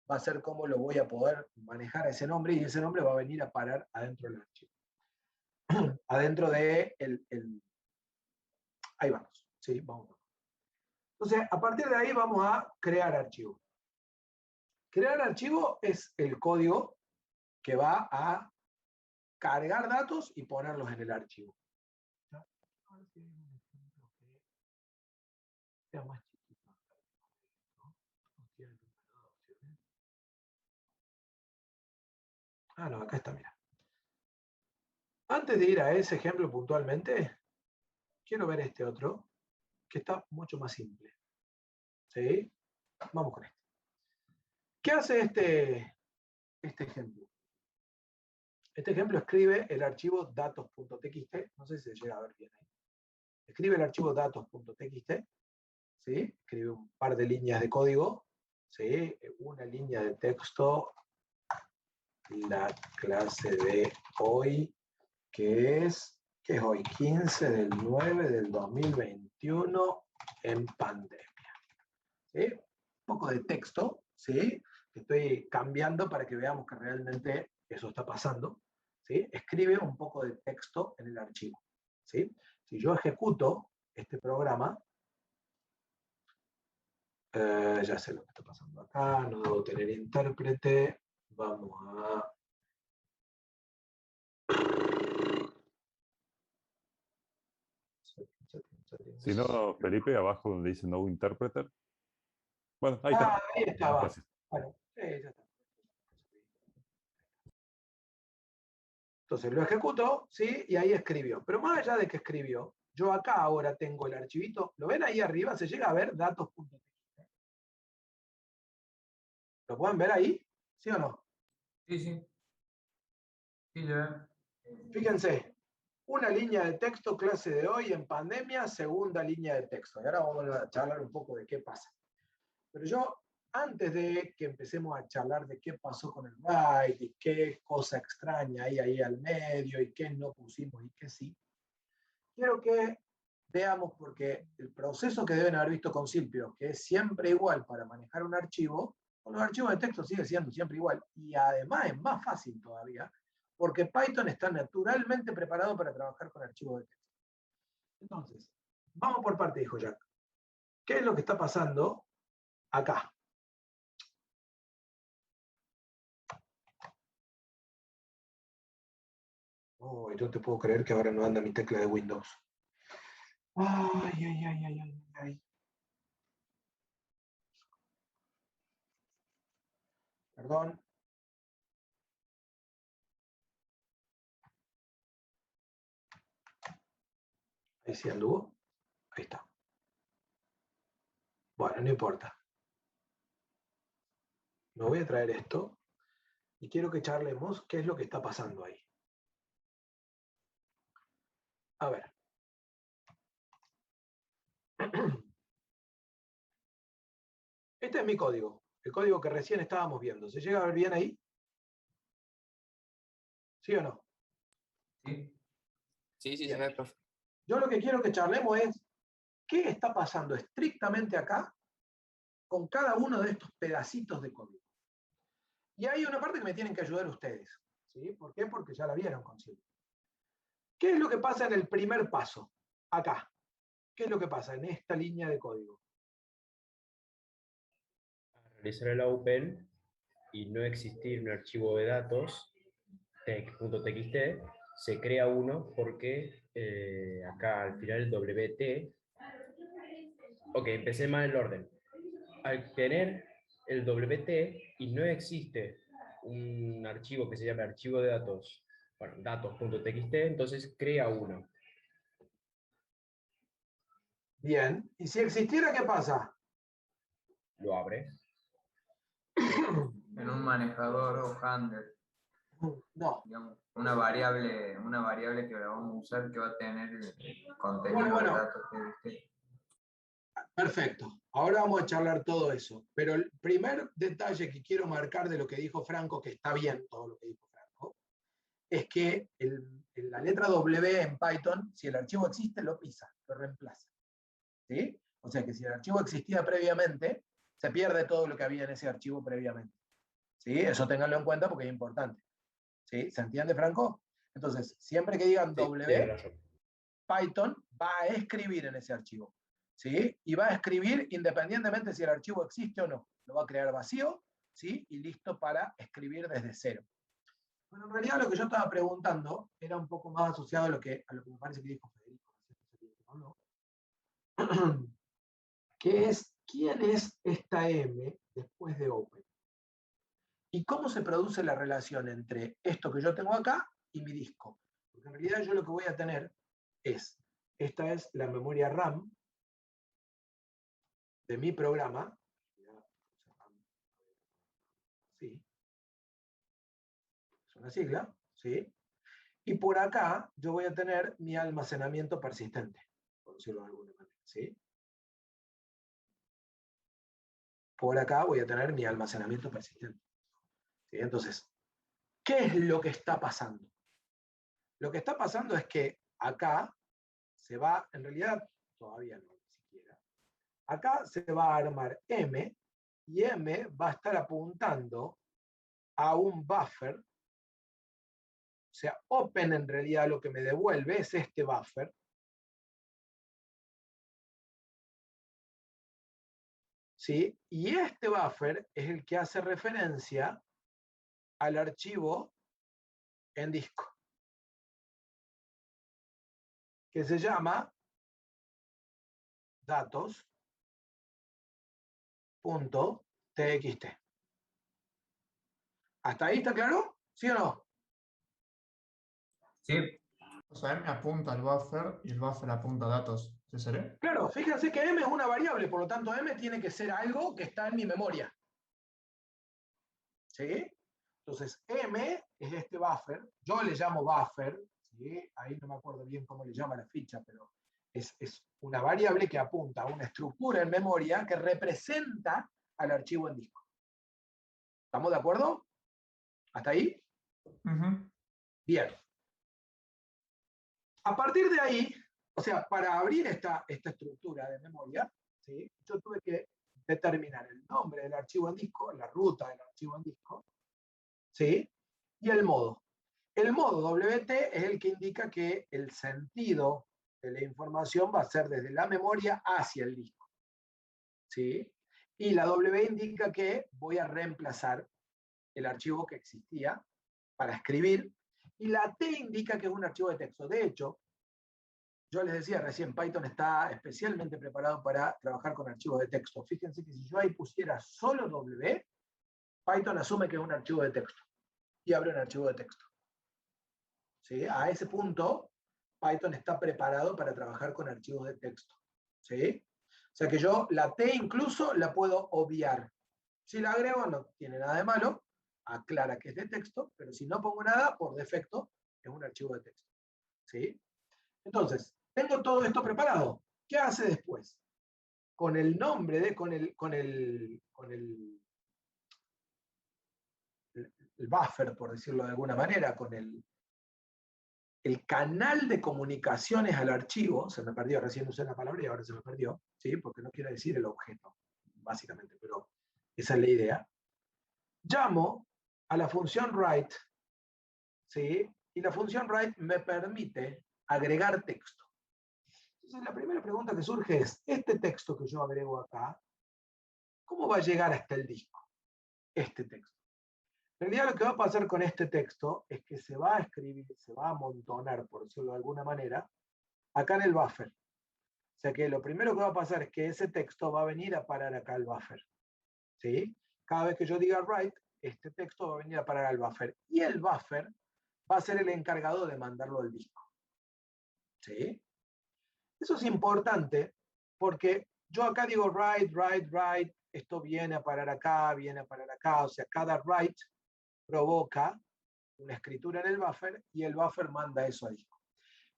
va a ser cómo lo voy a poder manejar ese nombre, y ese nombre va a venir a parar adentro del archivo. Adentro de ahí vamos, ¿sí? Vamos. Entonces, a partir de ahí vamos a crear archivo. Crear archivo es el código que va a cargar datos y ponerlos en el archivo. A ver si hay un ejemplo que sea más chiquito. Ah, no, acá está, mira. Antes de ir a ese ejemplo puntualmente, quiero ver este otro, que está mucho más simple. ¿Sí? Vamos con este. ¿Qué hace este ejemplo? Este ejemplo escribe el archivo datos.txt, no sé si se llega a ver bien ahí. Escribe el archivo datos.txt, ¿sí? Escribe un par de líneas de código, ¿sí? Una línea de texto, la clase de hoy, que es hoy, 15 del 9 del 2021 en pandemia. ¿Sí? Un poco de texto, ¿sí? Que estoy cambiando para que veamos que realmente eso está pasando. ¿Sí? Escribe un poco de texto en el archivo. ¿Sí? Si yo ejecuto este programa, ya sé lo que está pasando acá, no debo tener intérprete, vamos a... Si no, Felipe, abajo donde dice No Interpreter. Bueno, ahí está. Ahí estaba. Gracias. Bueno, ya está. Entonces lo ejecuto, ¿sí? Y ahí escribió. Pero más allá de que escribió, yo acá ahora tengo el archivito. ¿Lo ven ahí arriba? ¿Se llega a ver datos.txt? ¿Lo pueden ver ahí? ¿Sí o no? Sí, sí. Sí, ya. Fíjense, una línea de texto, clase de hoy en pandemia, segunda línea de texto. Y ahora vamos a charlar un poco de qué pasa. Pero yo, antes de que empecemos a charlar de qué pasó con el write y qué cosa extraña hay ahí al medio y qué no pusimos y qué sí, quiero que veamos, porque el proceso que deben haber visto con Silpio, que es siempre igual para manejar un archivo, con los archivos de texto sigue siendo siempre igual, y además es más fácil todavía, porque Python está naturalmente preparado para trabajar con archivos de texto. Entonces, vamos por parte, dijo Jack. ¿Qué es lo que está pasando acá? Oh, no te puedo creer que ahora no anda mi tecla de Windows. Ay, ay, ay, ay, ay, ay. Perdón. Ahí sí anduvo. Ahí está. Bueno, no importa. Me voy a traer esto y quiero que charlemos qué es lo que está pasando ahí. A ver. Este es mi código, el código que recién estábamos viendo. ¿Se llega a ver bien ahí? ¿Sí o no? Sí. Sí, sí, Bien. se ve, profe. Yo lo que quiero que charlemos es qué está pasando estrictamente acá con cada uno de estos pedacitos de código. Y hay una parte que me tienen que ayudar ustedes. ¿Sí? ¿Por qué? Porque ya la vieron con Silvia. ¿Qué es lo que pasa en el primer paso? Acá. ¿Qué es lo que pasa en esta línea de código? Realizar el open y no existir un archivo de datos, .txt, se crea uno porque acá al final el WT. Ok, empecé mal el orden. Al tener el WT y no existe un archivo que se llame archivo de datos, bueno, datos.txt, entonces crea uno. Bien. ¿Y si existiera, qué pasa? Lo abre. En un manejador o handler, No. digamos, una variable que la vamos a usar que va a tener el contenido Bueno. de datos que Perfecto. Ahora vamos a charlar todo eso. Pero el primer detalle que quiero marcar de lo que dijo Franco, que está bien todo lo que dijo Franco, es que la letra W en Python, si el archivo existe, lo pisa, lo reemplaza. ¿Sí? O sea que si el archivo existía previamente, se pierde todo lo que había en ese archivo previamente. ¿Sí? Eso ténganlo en cuenta porque es importante. ¿Sí? ¿Se entiende, Franco? Entonces, siempre que digan Sí, W, tiene razón. Python va a escribir en ese archivo. ¿Sí? Y va a escribir independientemente si el archivo existe o no. Lo va a crear vacío, ¿sí? Y listo para escribir desde cero. Bueno, en realidad lo que yo estaba preguntando era un poco más asociado a lo que me parece que dijo Federico. ¿No? ¿Quién es esta M después de Open? ¿Y cómo se produce la relación entre esto que yo tengo acá y mi disco? Porque en realidad yo lo que voy a tener es, esta es la memoria RAM de mi programa. Sí. Es una sigla, ¿sí? Y por acá yo voy a tener mi almacenamiento persistente, por decirlo de alguna manera, ¿sí? Por acá voy a tener mi almacenamiento persistente. ¿Sí? Entonces, ¿qué es lo que está pasando? Lo que está pasando es que acá se va, en realidad todavía no, ni siquiera, acá se va a armar M, y M va a estar apuntando a un buffer. O sea, Open en realidad lo que me devuelve es este buffer. ¿Sí? Y este buffer es el que hace referencia al archivo en disco, que se llama datos.txt. ¿Hasta ahí está claro? ¿Sí o no? sí. O sea, M apunta al buffer y el buffer apunta a datos. ¿Sí seré? Claro, fíjense que M es una variable, por lo tanto M tiene que ser algo que está en mi memoria. ¿Sí? Entonces, M es este buffer, yo le llamo buffer, ¿sí? Ahí no me acuerdo bien cómo le llama la ficha, pero es una variable que apunta a una estructura en memoria que representa al archivo en disco. ¿Estamos de acuerdo? ¿Hasta ahí? Bien. A partir de ahí, o sea, para abrir esta estructura de memoria, ¿sí? Yo tuve que determinar el nombre del archivo en disco, la ruta del archivo en disco, ¿sí? Y el modo. El modo WT es el que indica que el sentido de la información va a ser desde la memoria hacia el disco, ¿sí? Y la W indica que voy a reemplazar el archivo que existía para escribir, y la T indica que es un archivo de texto. De hecho, yo les decía recién, Python está especialmente preparado para trabajar con archivos de texto. Fíjense que si yo ahí pusiera solo W, Python asume que es un archivo de texto y abre un archivo de texto. ¿Sí? A ese punto, Python está preparado para trabajar con archivos de texto. ¿Sí? O sea que yo la T incluso la puedo obviar. Si la agrego no tiene nada de malo, aclara que es de texto, pero si no pongo nada, por defecto es un archivo de texto. ¿Sí? Entonces, tengo todo esto preparado. ¿Qué hace después? Con el nombre con el buffer, por decirlo de alguna manera, con el canal de comunicaciones al archivo, se me perdió, recién usé la palabra y ahora se me perdió, ¿sí? Porque no quiere decir el objeto, básicamente, pero esa es la idea. Llamo a la función write, ¿sí? Y la función write me permite agregar texto. Entonces, la primera pregunta que surge es, este texto que yo agrego acá, ¿cómo va a llegar hasta el disco? Este texto. En realidad lo que va a pasar con este texto es que se va a escribir, se va a amontonar, por decirlo de alguna manera, acá en el buffer. O sea que lo primero que va a pasar es que ese texto va a venir a parar acá al buffer. ¿Sí? Cada vez que yo diga write, este texto va a venir a parar al buffer. Y el buffer va a ser el encargado de mandarlo al disco. ¿Sí? Eso es importante Porque yo acá digo write, write, write, esto viene a parar acá, o sea, cada write provoca una escritura en el buffer y el buffer manda eso al disco.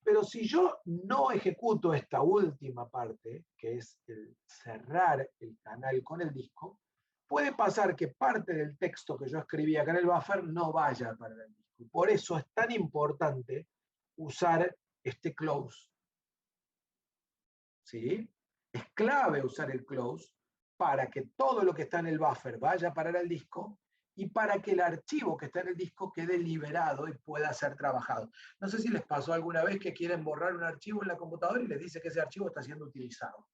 Pero si yo no ejecuto esta última parte, que es el cerrar el canal con el disco, puede pasar que parte del texto que yo escribí acá en el buffer no vaya para el disco. Por eso es tan importante usar este close. ¿Sí? Es clave usar el close para que todo lo que está en el buffer vaya a parar al disco y para que el archivo que está en el disco quede liberado y pueda ser trabajado. No sé si les pasó alguna vez que quieren borrar un archivo en la computadora y les dice que ese archivo está siendo utilizado.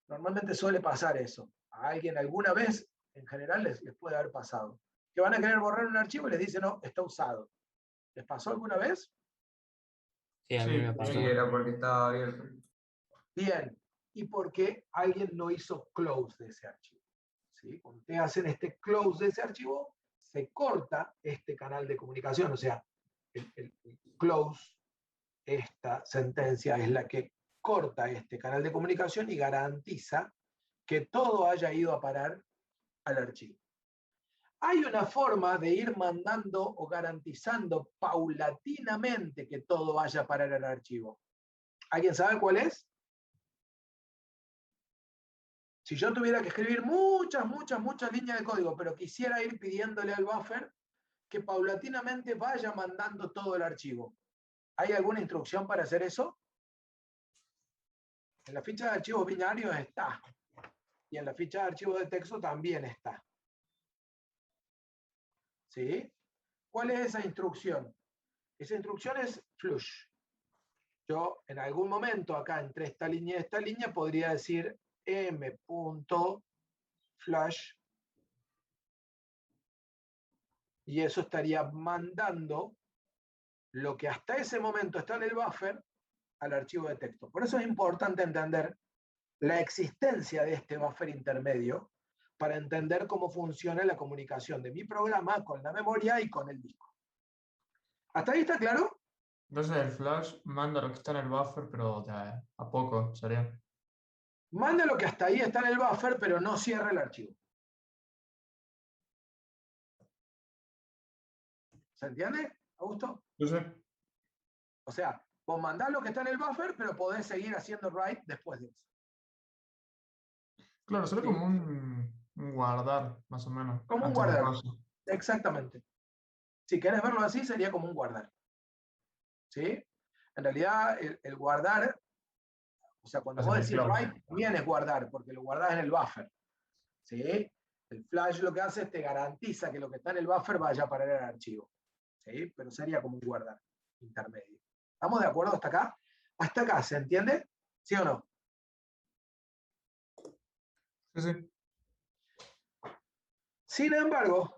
Normalmente suele pasar eso. A alguien alguna vez, en general, les puede haber pasado. Que van a querer borrar un archivo y les dice, no, está usado. ¿Les pasó alguna vez? Sí, a mí me pasó. Sí, era porque estaba abierto. Bien. Y porque alguien no hizo close de ese archivo. ¿Sí? Cuando ustedes hacen este close de ese archivo, se corta este canal de comunicación. O sea, el close, esta sentencia es la que corta este canal de comunicación y garantiza que todo haya ido a parar al archivo. Hay una forma de ir mandando o garantizando paulatinamente que todo vaya a parar al archivo. ¿Alguien sabe cuál es? Si yo tuviera que escribir muchas líneas de código, pero quisiera ir pidiéndole al buffer que paulatinamente vaya mandando todo el archivo, ¿hay alguna instrucción para hacer eso? En la ficha de archivos binarios está. Y en la ficha de archivos de texto también está. ¿Sí? ¿Cuál es esa instrucción? Esa instrucción es flush. Yo en algún momento acá entre esta línea y esta línea podría decir m.flush y eso estaría mandando lo que hasta ese momento está en el buffer al archivo de texto. Por eso es importante entender la existencia de este buffer intermedio para entender cómo funciona la comunicación de mi programa con la memoria y con el disco. ¿Hasta ahí está claro? Entonces el flash manda lo que está en el buffer, pero a poco, sería. Manda lo que hasta ahí está en el buffer, pero no cierra el archivo. ¿Se entiende, Augusto? Entonces, O sea, vos mandás lo que está en el buffer, pero podés seguir haciendo write después de eso. claro, sería Sí. como un guardar, más o menos. Como un antes del guardar. paso. Exactamente. Si querés verlo así, sería como un guardar. ¿Sí? En realidad, el guardar, o sea, cuando Hace vos decís mezclado. write, también es guardar, porque lo guardás en el buffer. ¿Sí? El flash lo que hace es te garantiza que lo que está en el buffer vaya a parar al archivo. ¿Sí? Pero sería como un guardar intermedio. ¿Estamos de acuerdo hasta acá? Hasta acá, ¿se entiende? ¿Sí o no? Sí, sí. Sin embargo,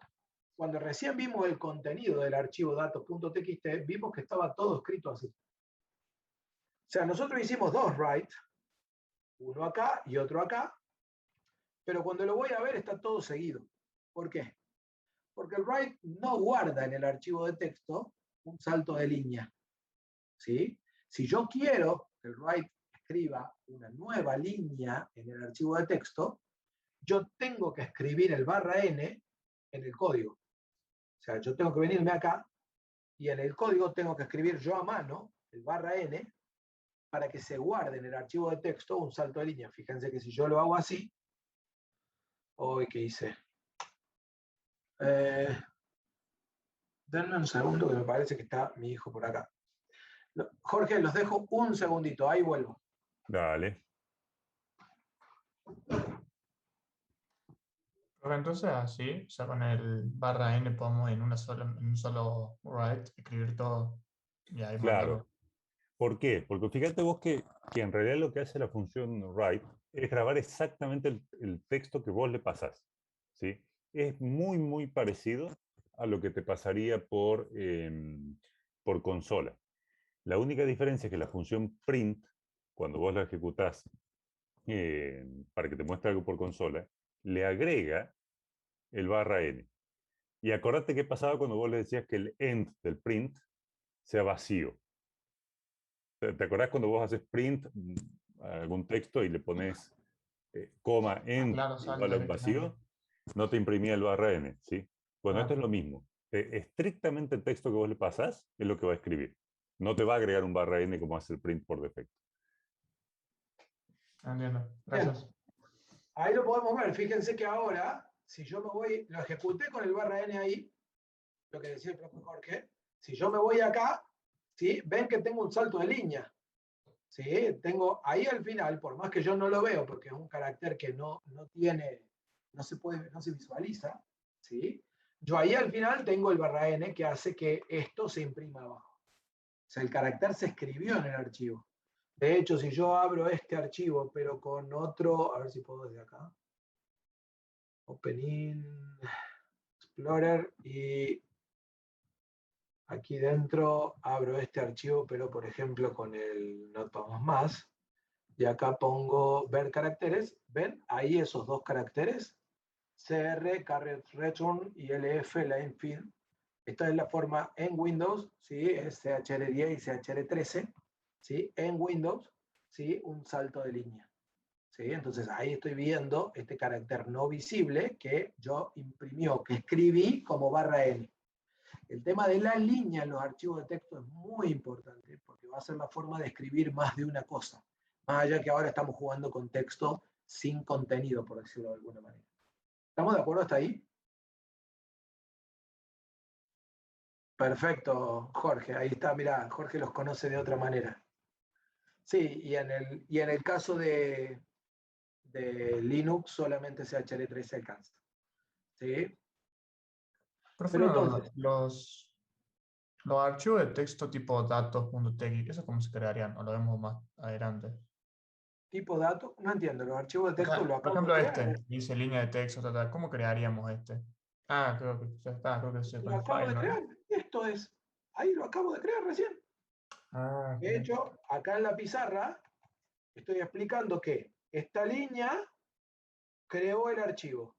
cuando recién vimos el contenido del archivo datos.txt, vimos que estaba todo escrito así. O sea, nosotros hicimos dos write, uno acá y otro acá, pero cuando lo voy a ver está todo seguido. ¿Por qué? Porque el write no guarda en el archivo de texto un salto de línea. ¿Sí? Si yo quiero que el write escriba una nueva línea en el archivo de texto, yo tengo que escribir el /n en el código. O sea, yo tengo que venirme acá y en el código tengo que escribir yo a mano el /n para que se guarde en el archivo de texto un salto de línea. Fíjense que si yo lo hago así, hoy ¿qué hice? Denme un segundo que me parece que está mi hijo por acá. Jorge, los dejo un segundito, ahí vuelvo. Dale. Pero entonces así, o sea, con el /n podemos en un solo write escribir todo y ahí Claro. mandarlo. ¿Por qué? Porque fíjate vos que en realidad lo que hace la función write es grabar exactamente el texto que vos le pasás. ¿Sí? Es muy parecido a lo que te pasaría por consola. La única diferencia es que la función print, cuando vos la ejecutás para que te muestre algo por consola, le agrega el /n. Y acordate qué pasaba cuando vos le decías que el end del print sea vacío. ¿Te acordás cuando vos haces print algún texto y le pones coma en claro, sale igual a un vacío, directamente. no te imprimía el barra n, ¿sí? Bueno, esto es Ah, lo mismo. Estrictamente el texto que vos le pasás es lo que va a escribir. No te va a agregar un barra n como hace el print por defecto. entiendo. Bien. Gracias. Ahí lo podemos ver. Fíjense que ahora, si yo me voy, lo ejecuté con el barra n ahí, lo que decía el propio Jorge. Si yo me voy acá, ¿sí? Ven que tengo un salto de línea. ¿Sí? Tengo ahí al final, por más que yo no lo veo, porque es un carácter que no tiene, no se visualiza, ¿sí? Yo ahí al final tengo el barra n que hace que esto se imprima abajo. O sea, el carácter se escribió en el archivo. De hecho, si yo abro este archivo, pero con otro, a ver si puedo desde acá, Opening, Explorer, y aquí dentro abro este archivo, pero por ejemplo con el Notepad++, y acá pongo ver caracteres, ¿ven? Ahí esos dos caracteres, CR, Carret Return y LF, Line Feed. Esta es la forma en Windows, ¿sí? Es CHR10 y CHR13, ¿sí? En Windows, ¿sí? Un salto de línea, ¿sí? Entonces ahí estoy viendo este carácter no visible que yo imprimió, que escribí como barra N. El tema de la línea en los archivos de texto es muy importante porque va a ser la forma de escribir más de una cosa. Más allá que ahora estamos jugando con texto sin contenido, por decirlo de alguna manera. ¿Estamos de acuerdo hasta ahí? Perfecto, Jorge. Ahí está, mirá, Jorge los conoce de otra manera. Sí, y en el caso de Linux solamente CHR3 se alcanza. ¿Sí? Profe, Pero entonces, los archivos de texto tipo datos.txt, ¿eso cómo se crearían? ¿O lo vemos más adelante? tipo datos, no entiendo, los archivos de O texto sea, lo por acabo de ejemplo, crear. dice línea de texto, ¿cómo crearíamos este? Ah, creo que ya está, creo que es Lo con acabo file, de ¿no? crear. Esto es, ahí lo acabo de crear recién. Ah, De hecho, acá en la pizarra estoy explicando que esta línea creó el archivo.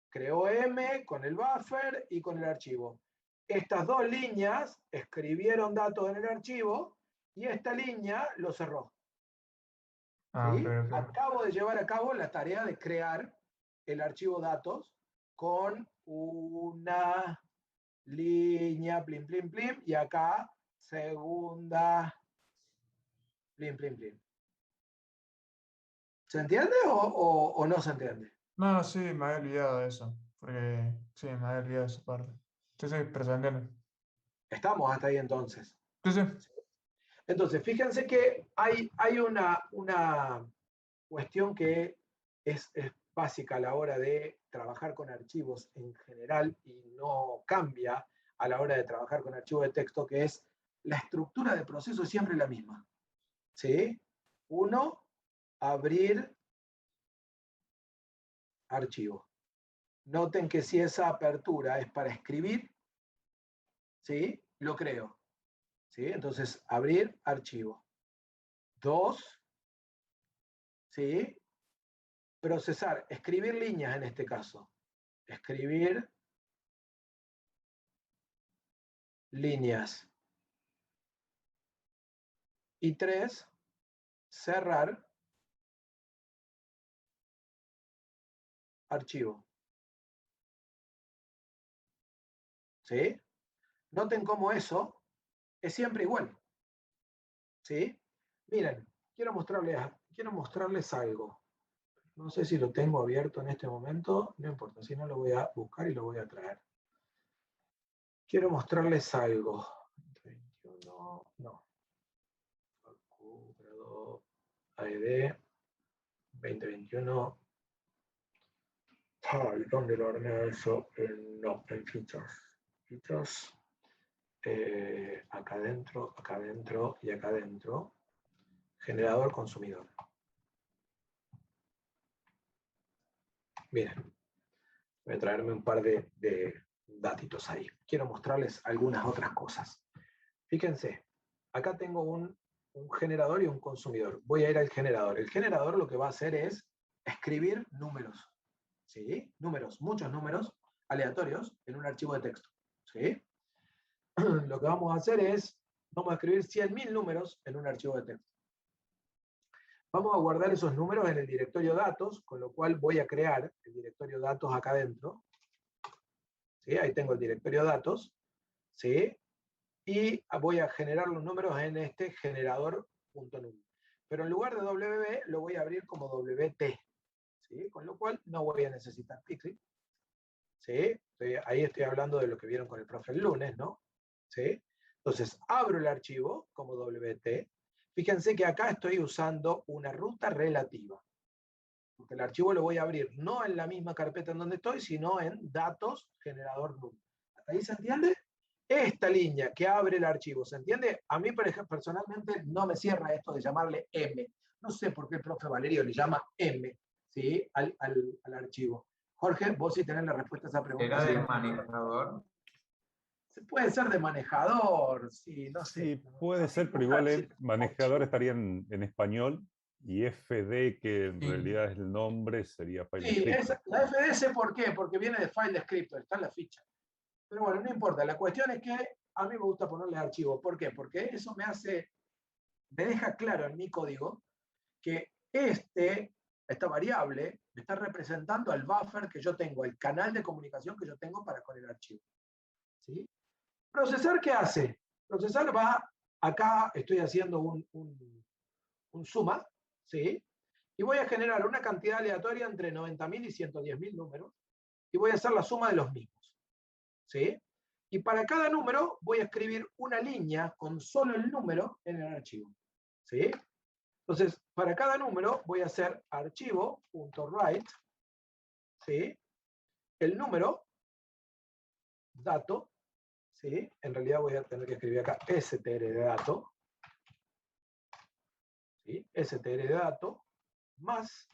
Creó M con el buffer y con el archivo. Estas dos líneas escribieron datos en el archivo y esta línea lo cerró. ah, ok, ¿Sí? ok. Acabo de llevar a cabo la tarea de crear el archivo datos con una línea, plim, plim, plim, y acá segunda, plim, plim, plim. ¿Se entiende o no se entiende? No, sí, me había olvidado de eso. Porque sí, me había olvidado de esa parte. Sí, sí, pero se entiende. Estamos hasta ahí entonces. Sí, sí. Entonces, fíjense que hay una cuestión que es básica a la hora de trabajar con archivos en general y no cambia a la hora de trabajar con archivos de texto, que es la estructura de proceso es siempre la misma. ¿Sí? Uno, abrir archivo. Noten que si esa apertura es para escribir, ¿sí? Lo creo. ¿Sí? Entonces, abrir archivo. 2, ¿sí? Procesar, escribir líneas en este caso. Escribir líneas. Y 3, cerrar archivo. ¿Sí? Noten cómo eso es siempre igual. ¿Sí? Miren, quiero mostrarles algo. No sé si lo tengo abierto en este momento, no importa, si no lo voy a buscar y lo voy a traer. Quiero mostrarles algo. 21, no. AED 2021. Ay, ¿dónde lo ordené eso? No, en fichas. Fichas. Acá adentro y acá adentro. Generador consumidor. Miren, voy a traerme un par de datitos ahí. Quiero mostrarles algunas otras cosas. Fíjense, acá tengo un generador y un consumidor. Voy a ir al generador. El generador lo que va a hacer es escribir números. ¿Sí? Números, muchos números aleatorios en un archivo de texto. ¿Sí? Lo que vamos a hacer es, vamos a escribir 100.000 números en un archivo de texto. Vamos a guardar esos números en el directorio datos, con lo cual voy a crear el directorio datos acá adentro. ¿Sí? Ahí tengo el directorio datos. ¿Sí? Y voy a generar los números en este generador.num. Pero en lugar de WB lo voy a abrir como WT. ¿Sí? Con lo cual no voy a necesitar Pixie. ¿Sí? Ahí estoy hablando de lo que vieron con el profe el lunes, ¿no? ¿Sí? Entonces, abro el archivo como WT. Fíjense que acá estoy usando una ruta relativa. Porque el archivo lo voy a abrir no en la misma carpeta en donde estoy, sino en datos generador num. ¿Hasta ahí se entiende? Esta línea que abre el archivo, ¿se entiende? A mí, por ejemplo, personalmente no me cierra esto de llamarle M. No sé por qué el profe Valerio le llama M, ¿sí? al archivo. Jorge, vos sí tenés la respuesta a esa pregunta. ¿Era de manejador? Puede ser de manejador, sí, no sé. Sí, puede ser, pero igual el manejador estaría en español y FD, que en realidad es el nombre, sería file Sí, descriptor. la FD, ¿por qué? Porque viene de file descriptor, está en la ficha. Pero bueno, no importa. La cuestión es que a mí me gusta ponerle archivo. ¿Por qué? Porque eso me deja claro en mi código que esta variable me está representando al buffer que yo tengo, el canal de comunicación que yo tengo para con el archivo. ¿Sí? Procesar, ¿qué hace? Procesar va, acá estoy haciendo un suma, ¿sí? Y voy a generar una cantidad aleatoria entre 90.000 y 110.000 números, y voy a hacer la suma de los mismos, ¿sí? Y para cada número voy a escribir una línea con solo el número en el archivo, ¿sí? Entonces, para cada número voy a hacer archivo.write, ¿sí? El número, dato, ¿sí? En realidad voy a tener que escribir acá str de dato, ¿sí? str de dato, más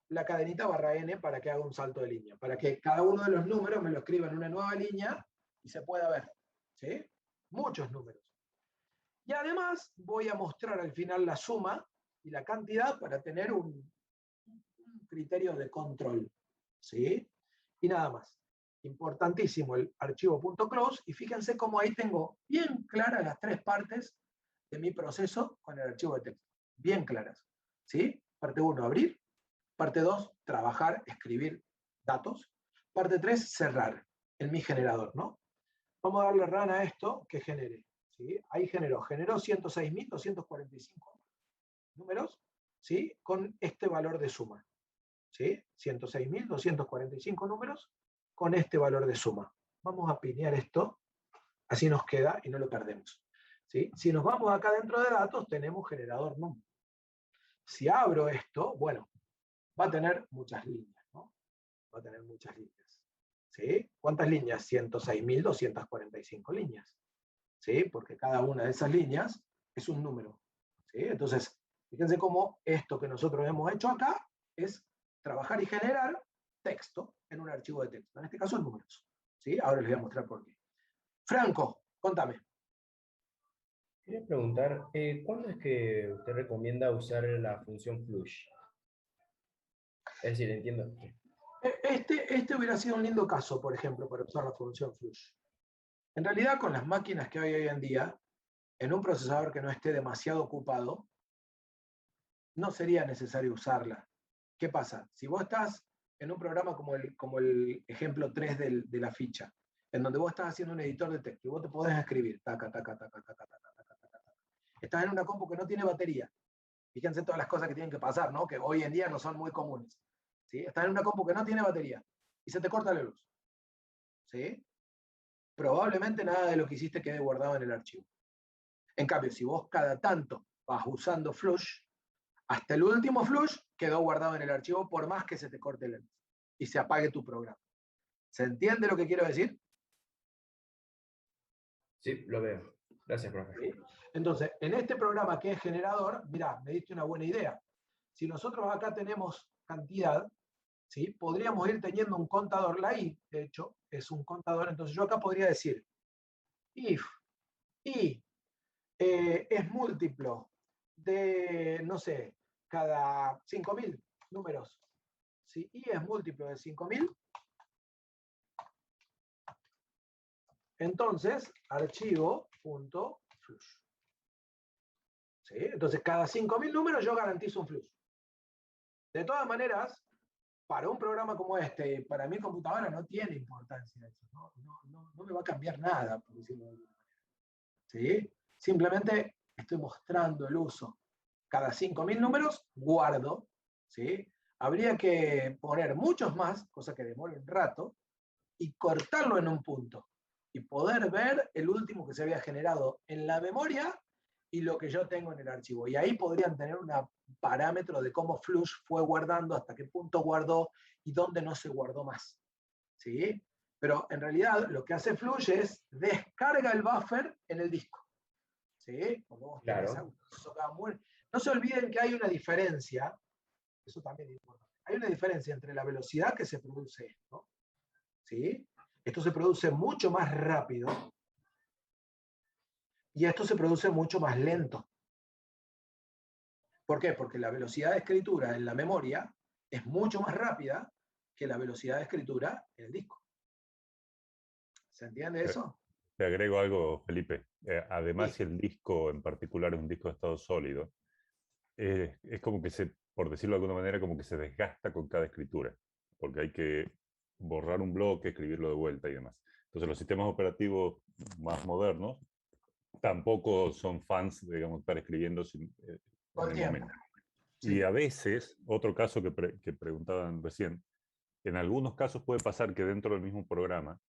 la cadenita /n para que haga un salto de línea, para que cada uno de los números me lo escriba en una nueva línea y se pueda ver, ¿sí? Muchos números. Y además voy a mostrar al final la suma y la cantidad para tener un criterio de control, ¿sí? Y nada más. Importantísimo el archivo.close, y fíjense cómo ahí tengo bien claras las tres partes de mi proceso con el archivo de texto. Bien claras, ¿sí? Parte 1, abrir. Parte 2, trabajar, escribir datos. Parte 3, cerrar en mi generador, ¿no? Vamos a darle run a esto que genere, ¿sí? Ahí generó 106.245 números, ¿sí? Con este valor de suma, ¿sí? 106.245 números con este valor de suma. Vamos a pinear esto, así nos queda y no lo perdemos, ¿sí? Si nos vamos acá dentro de datos, tenemos generador num. Si abro esto, bueno, va a tener muchas líneas, ¿no? Va a tener muchas líneas, ¿sí? ¿Cuántas líneas? 106.245 líneas, ¿sí? Porque cada una de esas líneas es un número, ¿sí? Entonces, fíjense cómo esto que nosotros hemos hecho acá es trabajar y generar texto en un archivo de texto, en este caso en números, ¿sí? Ahora les voy a mostrar por qué. Franco, contame. Quería preguntar, ¿cuándo es que usted recomienda usar la función flush? Es decir, entiendo. Este hubiera sido un lindo caso, por ejemplo, para usar la función flush. En realidad, con las máquinas que hay hoy en día, en un procesador que no esté demasiado ocupado, no sería necesario usarla. ¿Qué pasa? Si vos estás en un programa como el ejemplo 3 de la ficha, en donde vos estás haciendo un editor de texto y vos te podés escribir, taca, taca, taca, taca, taca, taca, taca, taca. Estás en una compu que no tiene batería. Fíjense todas las cosas que tienen que pasar, ¿no? Que hoy en día no son muy comunes. ¿Sí? Estás en una compu que no tiene batería y se te corta la luz, ¿sí? Probablemente nada de lo que hiciste quede guardado en el archivo. En cambio, si vos cada tanto vas usando flush, hasta el último flush quedó guardado en el archivo por más que se te corte la luz y se apague tu programa. ¿Se entiende lo que quiero decir? Sí, lo veo. Gracias, profe. ¿Sí? Entonces, en este programa que es generador, mirá, me diste una buena idea. Si nosotros acá tenemos cantidad, ¿sí? Podríamos ir teniendo un contador. La i, de hecho, es un contador. Entonces yo acá podría decir if i es múltiplo de, no sé, cada 5.000 números. Si i es múltiplo de 5.000, entonces archivo.flush. ¿Sí? Entonces, cada 5.000 números yo garantizo un flush. De todas maneras, para un programa como este, para mi computadora no tiene importancia eso. No me va a cambiar nada, por decirlo de alguna manera. ¿Sí? Simplemente estoy mostrando el uso. Cada 5.000 números guardo. ¿Sí? Habría que poner muchos más, cosa que demora un rato, y cortarlo en un punto. Y poder ver el último que se había generado en la memoria y lo que yo tengo en el archivo. Y ahí podrían tener un parámetro de cómo Flush fue guardando, hasta qué punto guardó y dónde no se guardó más. ¿Sí? Pero en realidad lo que hace Flush es descarga el buffer en el disco. ¿Sí? Como vos tenés Claro. no se olviden que hay una diferencia, eso también es importante, hay una diferencia entre la velocidad que se produce esto, ¿sí? Esto se produce mucho más rápido y esto se produce mucho más lento. ¿Por qué? Porque la velocidad de escritura en la memoria es mucho más rápida que la velocidad de escritura en el disco. ¿Se entiende eso? Te agrego algo, Felipe. Además, Sí. si el disco en particular es un disco de estado sólido, es como que por decirlo de alguna manera, como que se desgasta con cada escritura, porque hay que borrar un bloque, escribirlo de vuelta y demás. Entonces, los sistemas operativos más modernos tampoco son fans de, digamos, estar escribiendo Todo en el el tiempo. momento. Sí. Y a veces, otro caso que preguntaban recién, en algunos casos puede pasar que dentro del mismo programa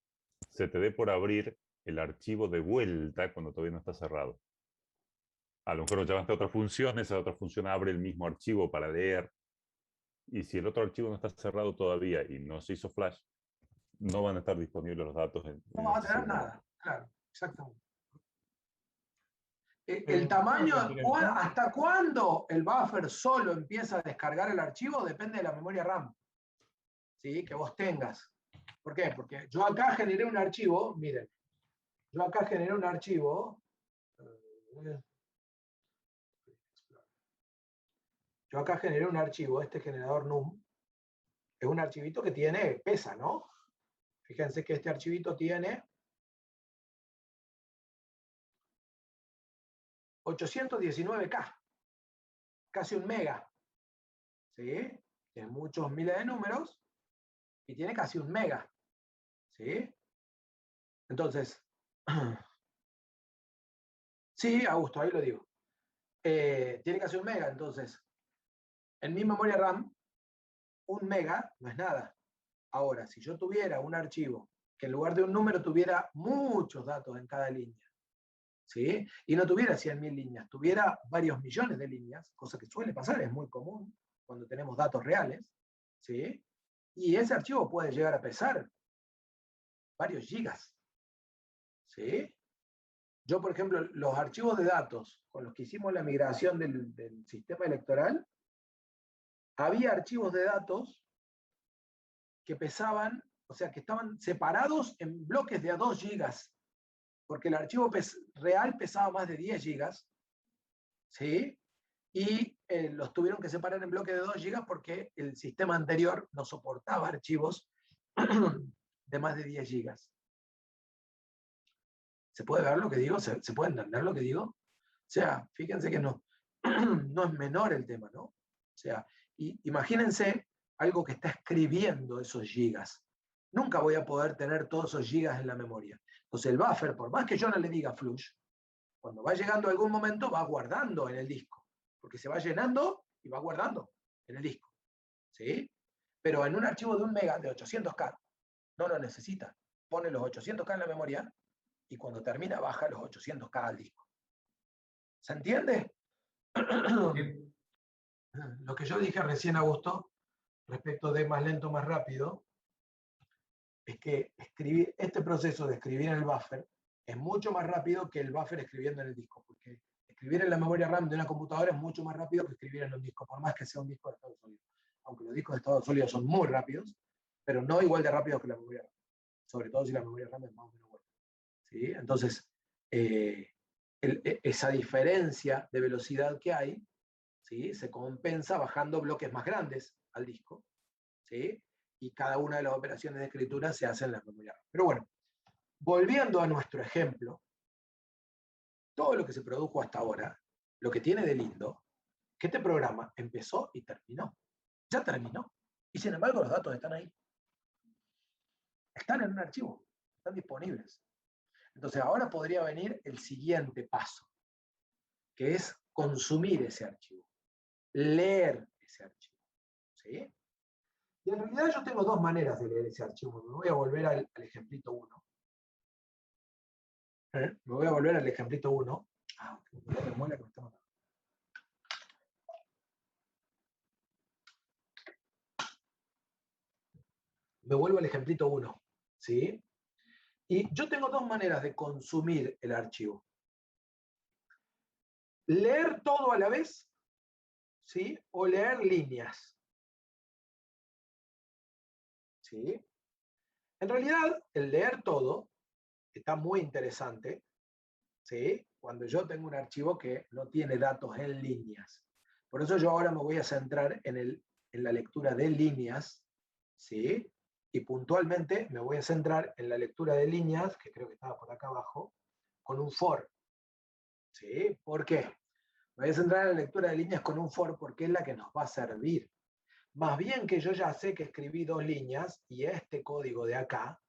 se te dé por abrir el archivo de vuelta cuando todavía no está cerrado. A lo mejor lo llamaste a otra función, esa otra función abre el mismo archivo para leer, y si el otro archivo no está cerrado todavía y no se hizo flash, no van a estar disponibles los datos No en vas a ese tener segundo nada. momento. Claro, exactamente. El Creo que tamaño, interesante. ¿hasta cuándo el buffer solo empieza a descargar el archivo? Depende de la memoria RAM, ¿sí? Que vos tengas. ¿Por qué? Porque yo acá generé un archivo, miren, yo acá generé un archivo, yo acá generé un archivo, este generador num, es un archivito que pesa, ¿no? Fíjense que este archivito tiene 819K, casi un mega, ¿sí? Tiene muchos miles de números y tiene casi un mega, ¿sí? Entonces, sí, Augusto, ahí lo digo. Tiene casi un mega, entonces, en mi memoria RAM, un mega no es nada. Ahora, si yo tuviera un archivo que en lugar de un número tuviera muchos datos en cada línea, ¿sí? Y no tuviera 100.000 líneas, tuviera varios millones de líneas, cosa que suele pasar, es muy común cuando tenemos datos reales, ¿sí? Y ese archivo puede llegar a pesar varios gigas, ¿sí? Yo, por ejemplo, los archivos de datos con los que hicimos la migración del sistema electoral, había archivos de datos que pesaban, o sea, que estaban separados en bloques de a 2 gigas, porque el archivo real pesaba más de 10 gigas, ¿sí? Y los tuvieron que separar en bloques de 2 gigas porque el sistema anterior no soportaba archivos de más de 10 gigas. ¿Se puede ver lo que digo? ¿Se puede entender lo que digo? O sea, fíjense que no, no es menor el tema, ¿no? O sea, imagínense algo que está escribiendo esos gigas. Nunca voy a poder tener todos esos gigas en la memoria. Entonces el buffer, por más que yo no le diga flush, cuando va llegando a algún momento va guardando en el disco, porque se va llenando y va guardando en el disco, ¿sí? Pero en un archivo de 1 mega de 800K no lo necesita. Pone los 800K en la memoria y cuando termina baja los 800K al disco. ¿Se entiende? Sí. Lo que yo dije recién, Augusto, respecto de más lento, más rápido, es que este proceso de escribir en el buffer es mucho más rápido que el buffer escribiendo en el disco, porque escribir en la memoria RAM de una computadora es mucho más rápido que escribir en un disco, por más que sea un disco de estado sólido. Aunque los discos de estado sólido son muy rápidos, pero no igual de rápidos que la memoria RAM, sobre todo si la memoria RAM es más o menos buena. ¿Sí? Entonces, esa diferencia de velocidad que hay, ¿sí? Se compensa bajando bloques más grandes al disco, ¿sí? Y cada una de las operaciones de escritura se hace en la memoria RAM. Pero bueno, volviendo a nuestro ejemplo, todo lo que se produjo hasta ahora lo que tiene de lindo, que este programa empezó y terminó. Ya terminó. Y sin embargo los datos están ahí. Están en un archivo, están disponibles. Entonces ahora podría venir el siguiente paso, que es consumir ese archivo, leer ese archivo. ¿Sí? Y en realidad yo tengo dos maneras de leer ese archivo. Me voy a volver al ejemplito 1. Me voy a volver al ejemplito 1. Me vuelvo al ejemplito 1. ¿Sí? Y yo tengo dos maneras de consumir el archivo. Leer todo a la vez, ¿sí? O leer líneas. ¿Sí? En realidad, el leer todo está muy interesante, ¿sí? Cuando yo tengo un archivo que no tiene datos en líneas. Por eso yo ahora me voy a centrar en la lectura de líneas, ¿sí? Y puntualmente me voy a centrar en la lectura de líneas, que creo que estaba por acá abajo, con un for. ¿Sí? ¿Por qué? Me voy a centrar en la lectura de líneas con un for porque es la que nos va a servir. Más bien que yo ya sé que escribí 2 líneas y este código de acá,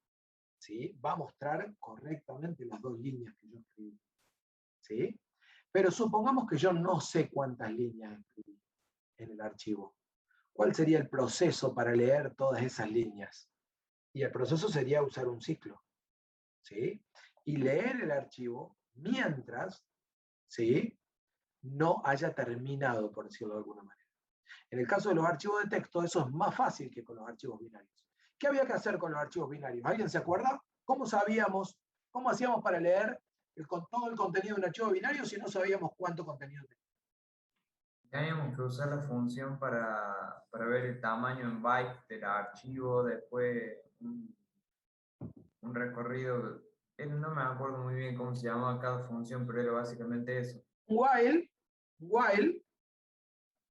¿sí? Va a mostrar correctamente las 2 líneas que yo escribí. ¿Sí? Pero supongamos que yo no sé cuántas líneas escribí en el archivo. ¿Cuál sería el proceso para leer todas esas líneas? Y el proceso sería usar un ciclo. ¿Sí? Y leer el archivo mientras, ¿sí?, no haya terminado, por decirlo de alguna manera. En el caso de los archivos de texto, eso es más fácil que con los archivos binarios. ¿Qué había que hacer con los archivos binarios? ¿Alguien se acuerda? ¿Cómo hacíamos para leer todo el contenido de un archivo binario si no sabíamos cuánto contenido tenía? Teníamos que usar la función para ver el tamaño en bytes del archivo, después un recorrido. No me acuerdo muy bien cómo se llamaba cada función, pero era básicamente eso. While,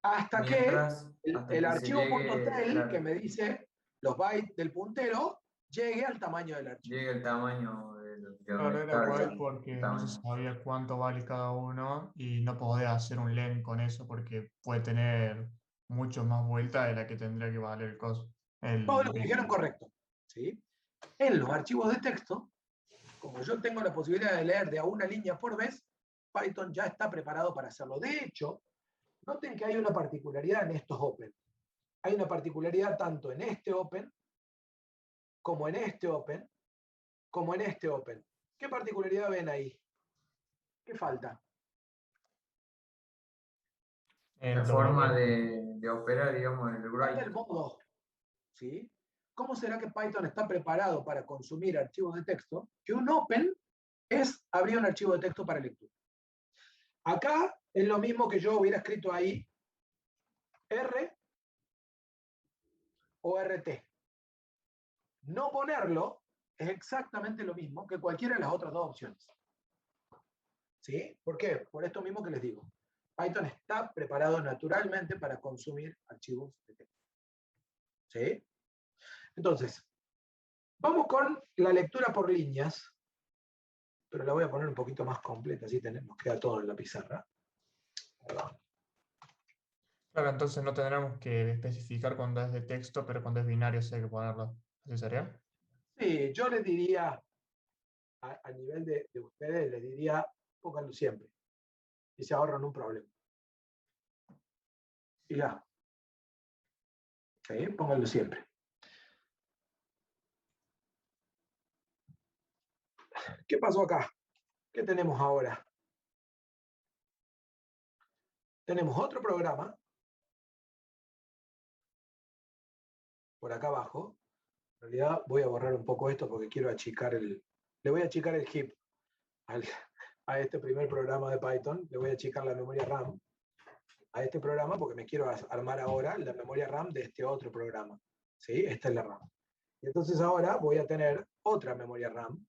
hasta Mientras, que hasta el que se archivo llegue, .tel, claro, que me dice los bytes del puntero, llegue al tamaño del archivo. llegue el tamaño de donde Claro, era está guay el porque no se tamaño. sabía cuánto vale cada uno y no podía hacer un len con eso porque puede tener mucho más vuelta de la que tendría que valer el coso. Todo lo que dijeron correcto. ¿Sí? En los archivos de texto, como yo tengo la posibilidad de leer de a una línea por vez, Python ya está preparado para hacerlo. De hecho, noten que hay una particularidad en estos open. Hay una particularidad tanto en este open, como en este open, como en este open. ¿Qué particularidad ven ahí? ¿Qué falta? La forma de operar, digamos, el Falta write. el modo. ¿Sí? ¿Cómo será que Python está preparado para consumir archivos de texto? Que un open es abrir un archivo de texto para lectura. Acá es lo mismo que yo hubiera escrito ahí R o RT. No ponerlo es exactamente lo mismo que cualquiera de las otras dos opciones. ¿Sí? ¿Por qué? Por esto mismo que les digo. Python está preparado naturalmente para consumir archivos de texto. ¿Sí? Entonces, vamos con la lectura por líneas, pero la voy a poner un poquito más completa, así nos queda todo en la pizarra. Claro, entonces no tendremos que especificar cuando es de texto, pero cuando es binario sí hay que ponerlo. ¿Así sería? Sí, yo les diría, a nivel de ustedes, les diría, pónganlo siempre. Y se ahorran un problema. Y ya. ¿Sí? Pónganlo siempre. ¿Qué pasó acá? ¿Qué tenemos ahora? Tenemos otro programa, por acá abajo. En realidad voy a borrar un poco esto porque quiero achicar le voy a achicar el heap a este primer programa de Python. Le voy a achicar la memoria RAM a este programa porque me quiero armar ahora la memoria RAM de este otro programa. ¿Sí? Esta es la RAM. Y entonces ahora voy a tener otra memoria RAM.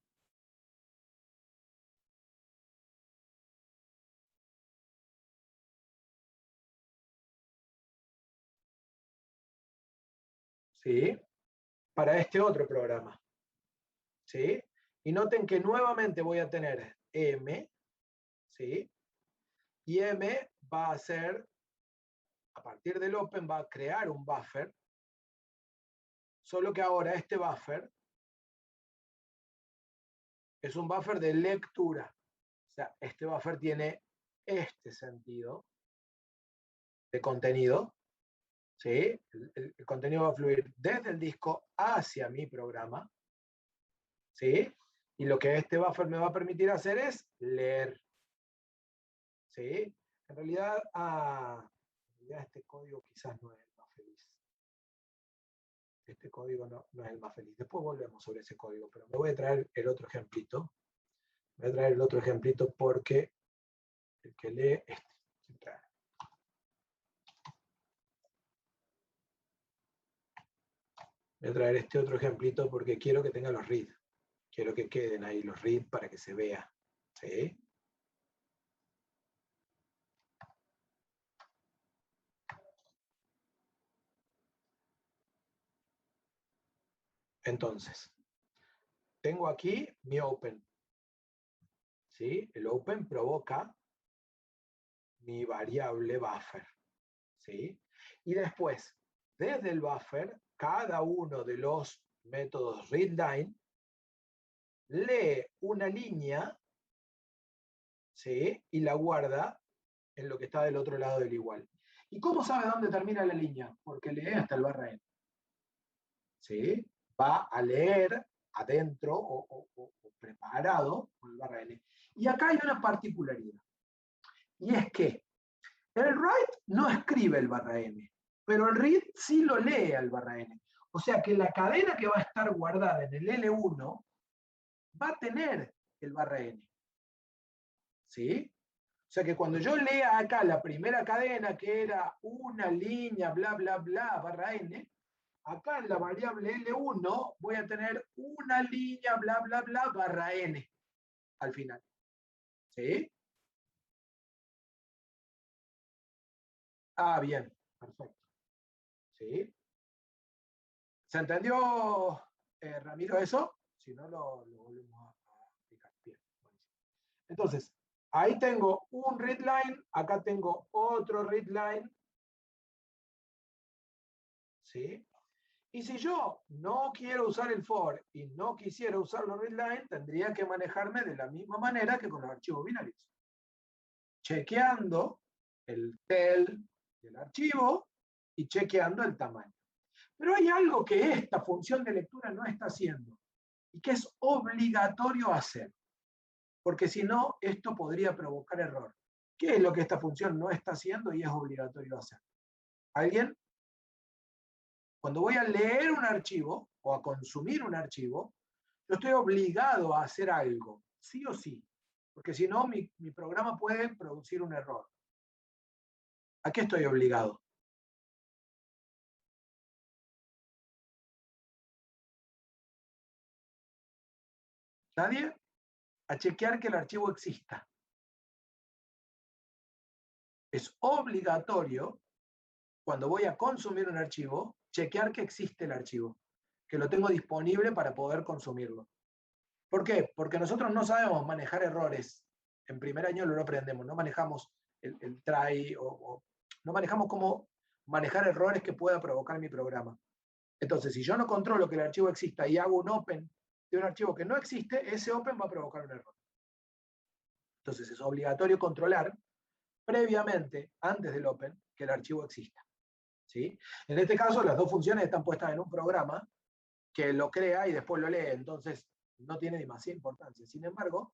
¿Sí? Para este otro programa. ¿Sí? Y noten que nuevamente voy a tener M, ¿sí? Y M va a hacer, a partir del open, va a crear un buffer, solo que ahora este buffer es un buffer de lectura. O sea, este buffer tiene este sentido de contenido. ¿Sí? El contenido va a fluir desde el disco hacia mi programa. ¿Sí? Y lo que este buffer me va a permitir hacer es leer. ¿Sí? En realidad, este código quizás no es el más feliz. Este código no es el más feliz. Después volvemos sobre ese código, pero me voy a traer el otro ejemplito. Voy a traer el otro ejemplito porque el que lee este. Voy a traer este otro ejemplito porque quiero que tenga los read. Quiero que queden ahí los read para que se vea. ¿Sí? Entonces, tengo aquí mi open. ¿Sí? El open provoca mi variable buffer. ¿Sí? Y después, desde el buffer, cada uno de los métodos readline lee una línea, ¿sí? Y la guarda en lo que está del otro lado del igual. ¿Y cómo sabe dónde termina la línea? Porque lee hasta el barra n. ¿Sí? Va a leer adentro o preparado con el barra n. Y acá hay una particularidad. Y es que el write no escribe el barra n, pero el read sí lo lee al barra n. O sea que la cadena que va a estar guardada en el L1 va a tener el barra n. ¿Sí? O sea que cuando yo lea acá la primera cadena, que era una línea, bla, bla, bla, barra n, acá en la variable L1 voy a tener una línea, bla, bla, bla, barra n al final. ¿Sí? Ah, bien, perfecto. ¿Sí? ¿Se entendió, Ramiro, eso? Si no, lo volvemos a explicar. Bien. Entonces, ahí tengo un readline, acá tengo otro readline. ¿Sí? Y si yo no quiero usar el for y no quisiera usar los readline, tendría que manejarme de la misma manera que con los archivos binarios. Chequeando el tel del archivo y chequeando el tamaño. Pero hay algo que esta función de lectura no está haciendo y que es obligatorio hacer, porque si no, esto podría provocar error. ¿Qué es lo que esta función no está haciendo y es obligatorio hacer? ¿Alguien? Cuando voy a leer un archivo o a consumir un archivo, yo estoy obligado a hacer algo, sí o sí, porque si no, mi programa puede producir un error. ¿A qué estoy obligado? ¿Nadie? A chequear que el archivo exista. Es obligatorio, cuando voy a consumir un archivo, chequear que existe el archivo, que lo tengo disponible para poder consumirlo. ¿Por qué? Porque nosotros no sabemos manejar errores. En primer año lo aprendemos, no manejamos el try o no manejamos cómo manejar errores que pueda provocar mi programa. Entonces, si yo no controlo que el archivo exista y hago un open de un archivo que no existe, ese open va a provocar un error. Entonces, es obligatorio controlar previamente, antes del open, que el archivo exista. ¿Sí? En este caso, las dos funciones están puestas en un programa que lo crea y después lo lee, entonces no tiene demasiada importancia. Sin embargo,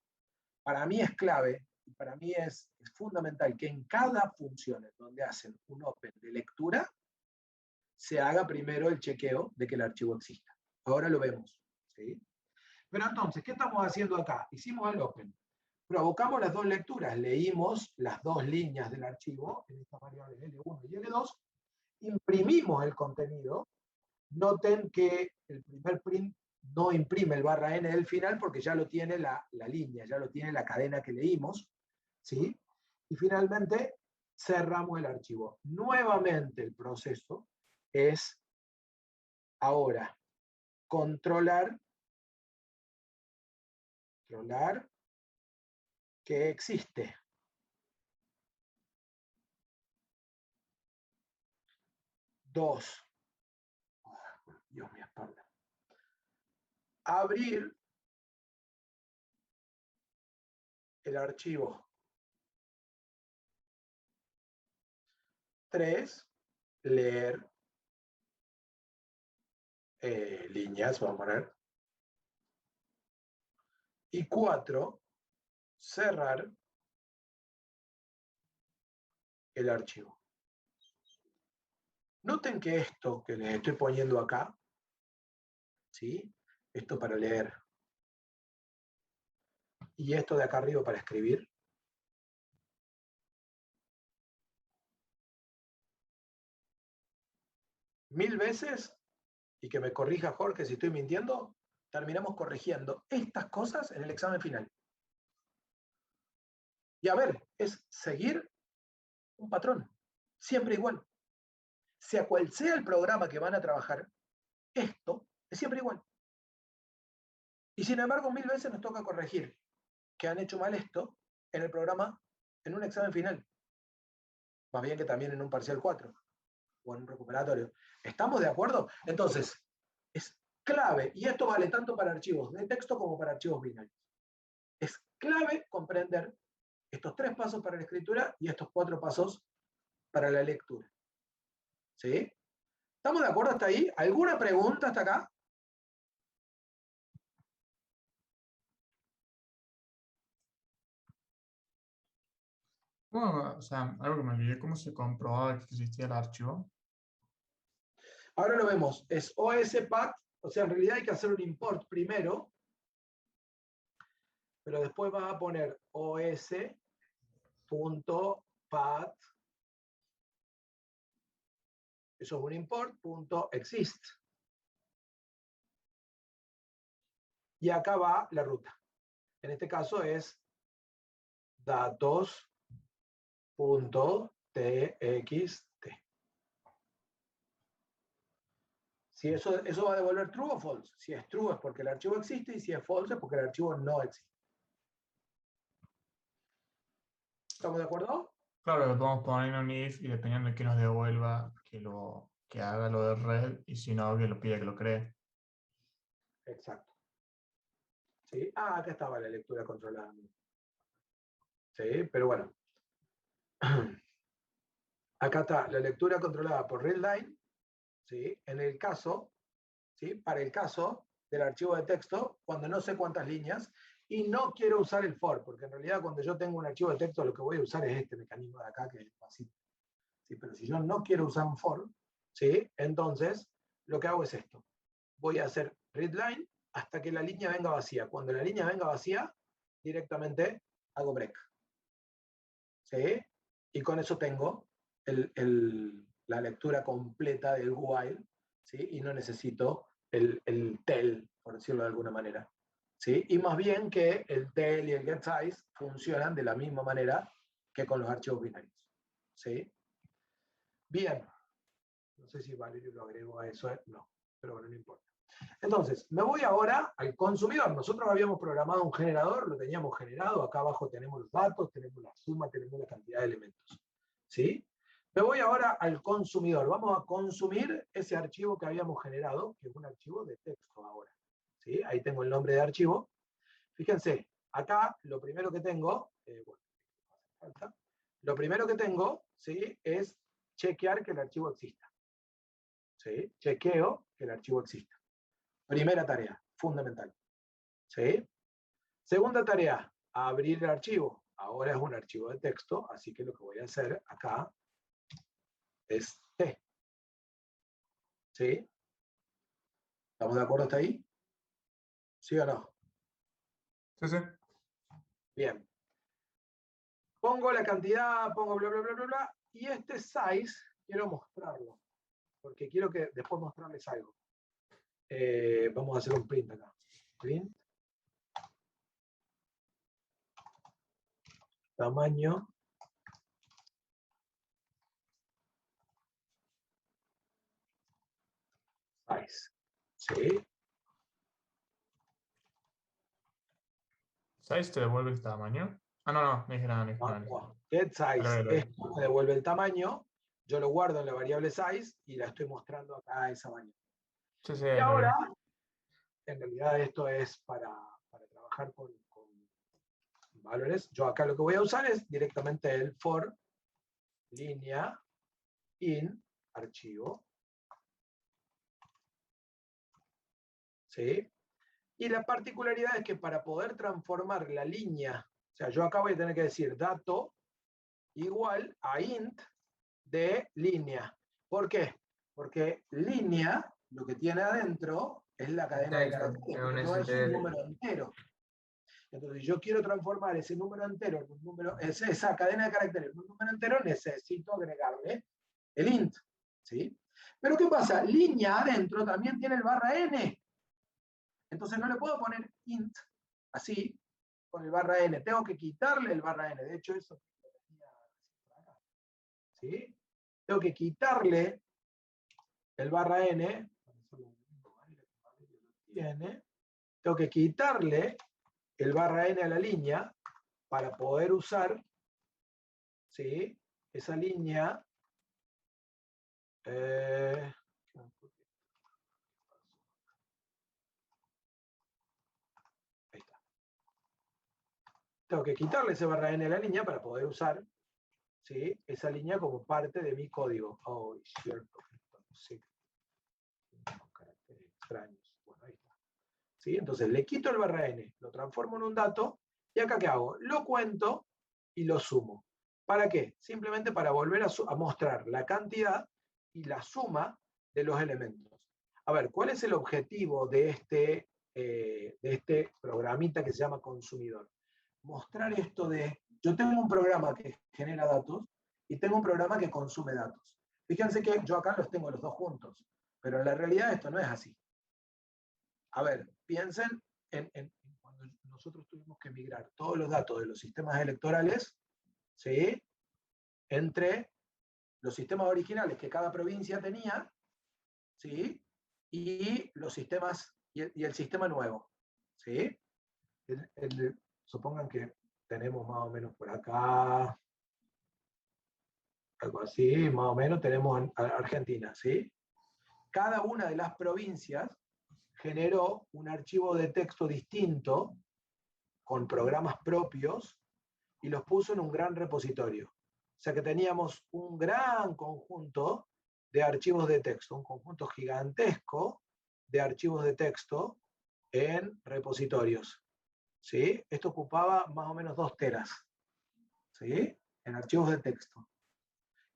para mí es clave, y para mí es fundamental que en cada función donde hacen un open de lectura, se haga primero el chequeo de que el archivo exista. Ahora lo vemos. ¿Sí? Pero entonces, ¿qué estamos haciendo acá? Hicimos el open. Provocamos las dos lecturas, leímos las dos líneas del archivo, en estas variables L1 y L2, imprimimos el contenido. Noten que el primer print no imprime el barra n del final porque ya lo tiene la línea, ya lo tiene la cadena que leímos. ¿Sí? Y finalmente cerramos el archivo. Nuevamente el proceso es ahora controlar que existe. 2. Dios, mi espalda. Abrir el archivo. 3. Leer líneas, vamos a poner. Y 4. Cerrar el archivo. Noten que esto que les estoy poniendo acá, ¿sí? Esto para leer. Y esto de acá arriba para escribir. Mil veces, y que me corrija Jorge si estoy mintiendo, terminamos corrigiendo estas cosas en el examen final. Y a ver, es seguir un patrón, siempre igual. Sea cual sea el programa que van a trabajar, esto es siempre igual. Y sin embargo, mil veces nos toca corregir que han hecho mal esto en el programa, en un examen final. Más bien que también en un parcial 4 o en un recuperatorio. ¿Estamos de acuerdo? Entonces, es clave, y esto vale tanto para archivos de texto como para archivos binarios. Es clave comprender estos 3 pasos para la escritura y estos 4 pasos para la lectura. ¿Sí? ¿Estamos de acuerdo hasta ahí? ¿Alguna pregunta hasta acá? Bueno, o sea, algo que me olvidé, ¿cómo se comprobaba que existía el archivo? Ahora lo vemos, es OSPath, o sea, en realidad hay que hacer un import primero, pero después va a poner os.path, eso es un import.exist. Y acá va la ruta. En este caso es datos.txt. Si eso va a devolver true o false. Si es true es porque el archivo existe y si es false es porque el archivo no existe. ¿Estamos de acuerdo? Claro, le podemos poner un if y dependiendo de qué nos devuelva, que haga lo de red y si no, que lo pida que lo cree. Exacto. ¿Sí? Ah, acá estaba la lectura controlada. ¿Sí? Pero bueno. Acá está la lectura controlada por readline. ¿Sí? En el caso, ¿sí? Para el caso del archivo de texto, cuando no sé cuántas líneas, y no quiero usar el for, porque en realidad cuando yo tengo un archivo de texto, lo que voy a usar es este mecanismo de acá, que es así. ¿Sí? Pero si yo no quiero usar un for, ¿sí? Entonces lo que hago es esto. Voy a hacer readline hasta que la línea venga vacía. Cuando la línea venga vacía, directamente hago break. ¿Sí? Y con eso tengo la lectura completa del while, ¿sí? Y no necesito el tell, por decirlo de alguna manera. ¿Sí? Y más bien que el tell y el getSize funcionan de la misma manera que con los archivos binarios. ¿Sí? Bien. No sé si Valerio lo agregó a eso, no, pero bueno, no importa. Entonces, me voy ahora al consumidor. Nosotros habíamos programado un generador, lo teníamos generado, acá abajo tenemos los datos, tenemos la suma, tenemos la cantidad de elementos. ¿Sí? Me voy ahora al consumidor. Vamos a consumir ese archivo que habíamos generado, que es un archivo de texto ahora. ¿Sí? Ahí tengo el nombre de archivo. Fíjense, acá lo primero que tengo, lo primero que tengo, ¿sí? Es chequear que el archivo exista. ¿Sí? Chequeo que el archivo exista. Primera tarea, fundamental. ¿Sí? Segunda tarea, abrir el archivo. Ahora es un archivo de texto, así que lo que voy a hacer acá es T. ¿Sí? ¿Estamos de acuerdo hasta ahí? ¿Sí o no? Sí, sí. Bien. Pongo la cantidad, pongo bla, bla, bla, bla, bla, y este size quiero mostrarlo, porque quiero que después mostrarles algo. Vamos a hacer un print acá. Print. Tamaño. Size. ¿Sí? ¿Size te devuelve el tamaño? Ah, no, no, no dije nada, no dije nada. Get size. Esto me devuelve el tamaño. yo lo guardo en la variable size y la estoy mostrando acá a esa variable. Sí, sí, Y ahora, en realidad esto es para trabajar con valores. Yo acá lo que voy a usar es directamente el for línea in archivo. ¿Sí? Y la particularidad es que para poder transformar la línea, o sea, yo acá voy a tener que decir dato igual a int de línea. ¿Por qué? Porque línea, lo que tiene adentro, es la cadena de Texto, caracteres, es un no es un STL. número entero. Entonces, yo quiero transformar ese número entero en un número, esa cadena de caracteres en un número entero, necesito agregarle el int. ¿Sí? Pero ¿qué pasa? Línea adentro también tiene el barra n. Entonces no le puedo poner int así con el barra n. Tengo que quitarle el barra n. De hecho, eso ¿sí? Tengo que quitarle el barra n. Tengo que quitarle el barra n a la línea para poder usar, ¿sí?, esa línea. Ahí está. Tengo que quitarle ese barra n a la línea para poder usar, ¿sí?, esa línea como parte de mi código. Oh, es cierto. Sí. Caracteres extraños. Bueno, ahí está. ¿Sí? Entonces le quito el barra n, lo transformo en un dato, y acá ¿qué hago? Lo cuento y lo sumo. ¿Para qué? Simplemente para volver a mostrar la cantidad y la suma de los elementos. A ver, ¿cuál es el objetivo de este programita que se llama consumidor? Mostrar esto de, yo tengo un programa que genera datos y tengo un programa que consume datos. Fíjense que yo acá los tengo los dos juntos, pero en la realidad esto no es así. A ver, piensen en cuando nosotros tuvimos que migrar todos los datos de los sistemas electorales, ¿sí?, entre los sistemas originales que cada provincia tenía, ¿sí?, y los sistemas, y el sistema nuevo, ¿sí? Supongan que tenemos más o menos por acá, algo así, más o menos tenemos Argentina, ¿sí? Cada una de las provincias generó un archivo de texto distinto, con programas propios, y los puso en un gran repositorio. O sea que teníamos un gran conjunto de archivos de texto, un conjunto gigantesco de archivos de texto en repositorios. ¿Sí? Esto ocupaba más o menos 2 teras, ¿sí?, en archivos de texto.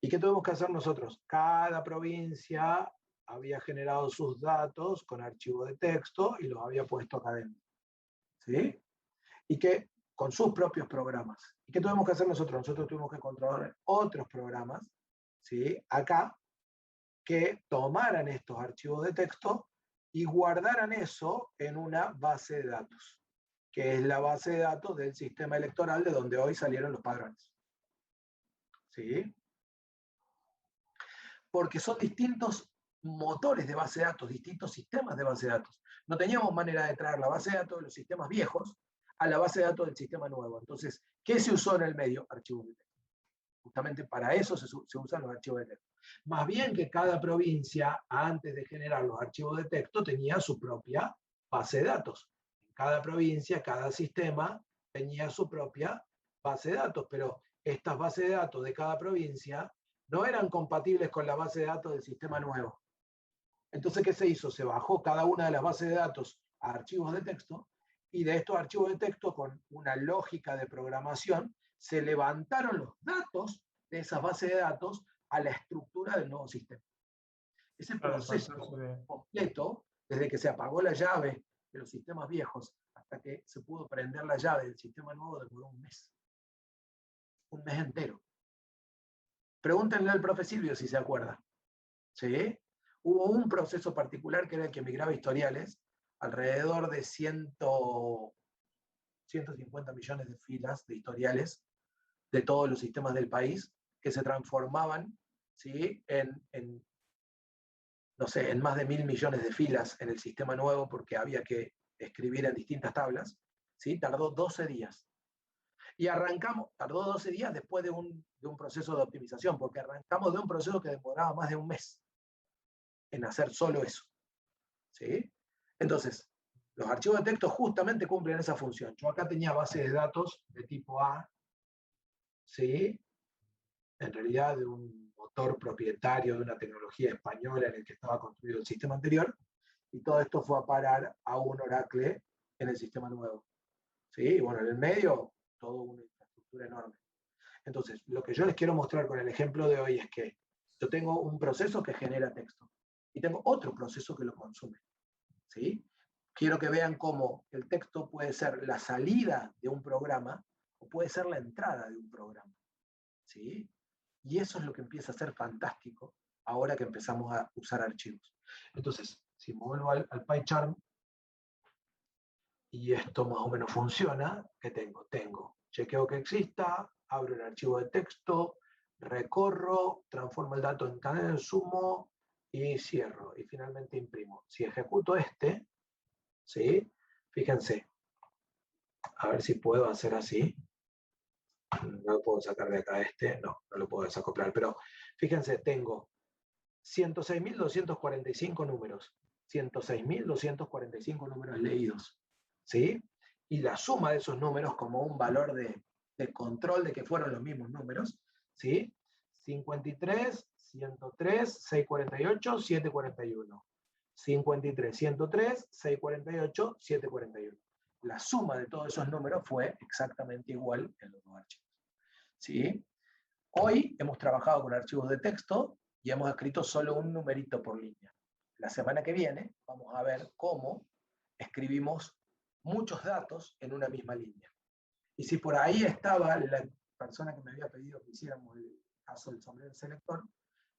¿Y qué tuvimos que hacer nosotros? Cada provincia había generado sus datos con archivo de texto y los había puesto acá adentro, ¿sí? Y que con sus propios programas. ¿Y qué tuvimos que hacer nosotros? Nosotros tuvimos que controlar otros programas, ¿sí?, acá, que tomaran estos archivos de texto y guardaran eso en una base de datos, que es la base de datos del sistema electoral de donde hoy salieron los padrones. ¿Sí? Porque son distintos motores de base de datos, distintos sistemas de base de datos. No teníamos manera de traer la base de datos de los sistemas viejos a la base de datos del sistema nuevo. Entonces, ¿qué se usó en el medio? Archivos de texto. Justamente para eso se usan los archivos de texto. Más bien que cada provincia, antes de generar los archivos de texto, tenía su propia base de datos. En cada provincia, cada sistema tenía su propia base de datos, pero estas bases de datos de cada provincia no eran compatibles con la base de datos del sistema nuevo. Entonces, ¿qué se hizo? Se bajó cada una de las bases de datos a archivos de texto, y de estos archivos de texto, con una lógica de programación, se levantaron los datos de esas bases de datos a la estructura del nuevo sistema. Ese proceso completo, desde que se apagó la llave de los sistemas viejos hasta que se pudo prender la llave del sistema nuevo, demoró un mes. Un mes entero. Pregúntenle al profe Silvio si se acuerda. ¿Sí? Hubo un proceso particular que era el que migraba historiales, alrededor de 150 millones de filas de historiales de todos los sistemas del país, que se transformaban, ¿sí?, no sé, en más de 1.000 millones de filas en el sistema nuevo, porque había que escribir en distintas tablas, ¿sí? Tardó 12 días. Y arrancamos, tardó 12 días después de un proceso de optimización, porque arrancamos de un proceso que demoraba más de un mes en hacer solo eso. ¿Sí? Entonces, los archivos de texto justamente cumplen esa función. Yo acá tenía bases de datos de tipo A, ¿sí? En realidad de un motor propietario de una tecnología española en el que estaba construido el sistema anterior, y todo esto fue a parar a un Oracle en el sistema nuevo. ¿Sí? Y bueno, en el medio, toda una infraestructura enorme. Entonces, lo que yo les quiero mostrar con el ejemplo de hoy es que yo tengo un proceso que genera texto y tengo otro proceso que lo consume. ¿Sí? Quiero que vean cómo el texto puede ser la salida de un programa o puede ser la entrada de un programa. ¿Sí? Y eso es lo que empieza a ser fantástico ahora que empezamos a usar archivos. Entonces, si me vuelvo al PyCharm y esto más o menos funciona, ¿qué tengo? Tengo chequeo que exista, abro el archivo de texto, recorro, transformo el dato en cadena, sumo y cierro. Y finalmente imprimo. Si ejecuto este, ¿sí? Fíjense, a ver si puedo hacer así. No lo puedo sacar de acá este, no lo puedo desacoplar, pero fíjense, tengo 106.245 números, 106.245 números leídos, ¿sí? Y la suma de esos números como un valor de control de que fueron los mismos números, ¿sí? 53, 103, 648, 741. 53, 103, 648, 741. La suma de todos esos números fue exactamente igual en los dos archivos. ¿Sí? Hoy hemos trabajado con archivos de texto y hemos escrito solo un numerito por línea. La semana que viene vamos a ver cómo escribimos muchos datos en una misma línea. Y si por ahí estaba la persona que me había pedido que hiciéramos el caso del sombrero selector,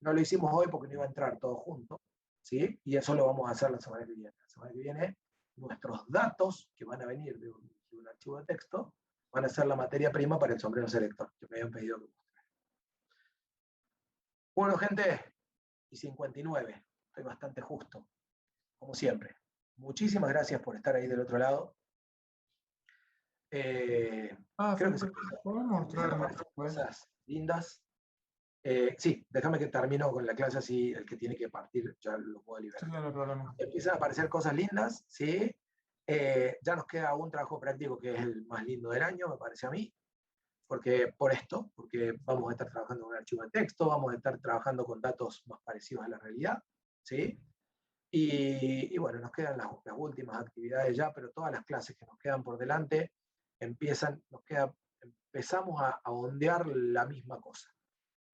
no lo hicimos hoy porque no iba a entrar todo junto, ¿sí? Y eso lo vamos a hacer la semana que viene. La semana que viene, nuestros datos que van a venir de un archivo de texto van a ser la materia prima para el sombrero selector, que me habían pedido que mostrara. Bueno, gente, y 59, estoy bastante justo, como siempre. Muchísimas gracias por estar ahí del otro lado. Creo que se ¿puedo mostrar cosas lindas. Sí, déjame que termino con la clase así, el que tiene que partir ya lo puedo liberar. Sí, no hay problema. Empiezan a aparecer cosas lindas, ¿sí? Ya nos queda un trabajo práctico que es el más lindo del año, me parece a mí, porque vamos a estar trabajando con un archivo de texto, vamos a estar trabajando con datos más parecidos a la realidad, ¿sí? Y bueno, nos quedan las últimas actividades ya, pero todas las clases que nos quedan por delante empezamos a ondear la misma cosa.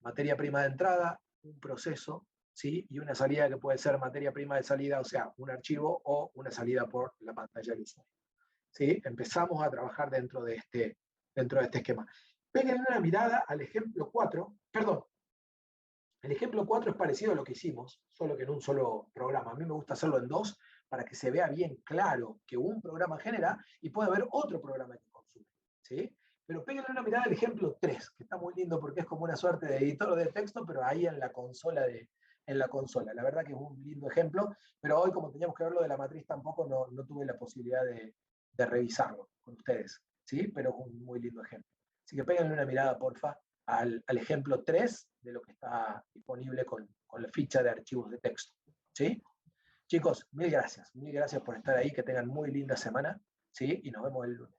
Materia prima de entrada, un proceso, ¿sí? Y una salida que puede ser materia prima de salida, o sea, un archivo o una salida por la pantalla del usuario. ¿Sí? Empezamos a trabajar dentro de este esquema. Peguen una mirada al ejemplo 4, perdón, el ejemplo 4 es parecido a lo que hicimos, solo que en un solo programa. A mí me gusta hacerlo en dos para que se vea bien claro que un programa genera y puede haber otro programa que consume. ¿Sí? Pero péguenle una mirada al ejemplo 3, que está muy lindo porque es como una suerte de editor de texto, pero ahí en la consola. La verdad que es un lindo ejemplo, pero hoy como teníamos que ver lo de la matriz tampoco no tuve la posibilidad de revisarlo con ustedes, ¿sí? Pero es un muy lindo ejemplo. Así que péguenle una mirada, porfa, al ejemplo 3 de lo que está disponible con la ficha de archivos de texto. ¿Sí? Chicos, mil gracias por estar ahí, que tengan muy linda semana, ¿sí? Y nos vemos el lunes.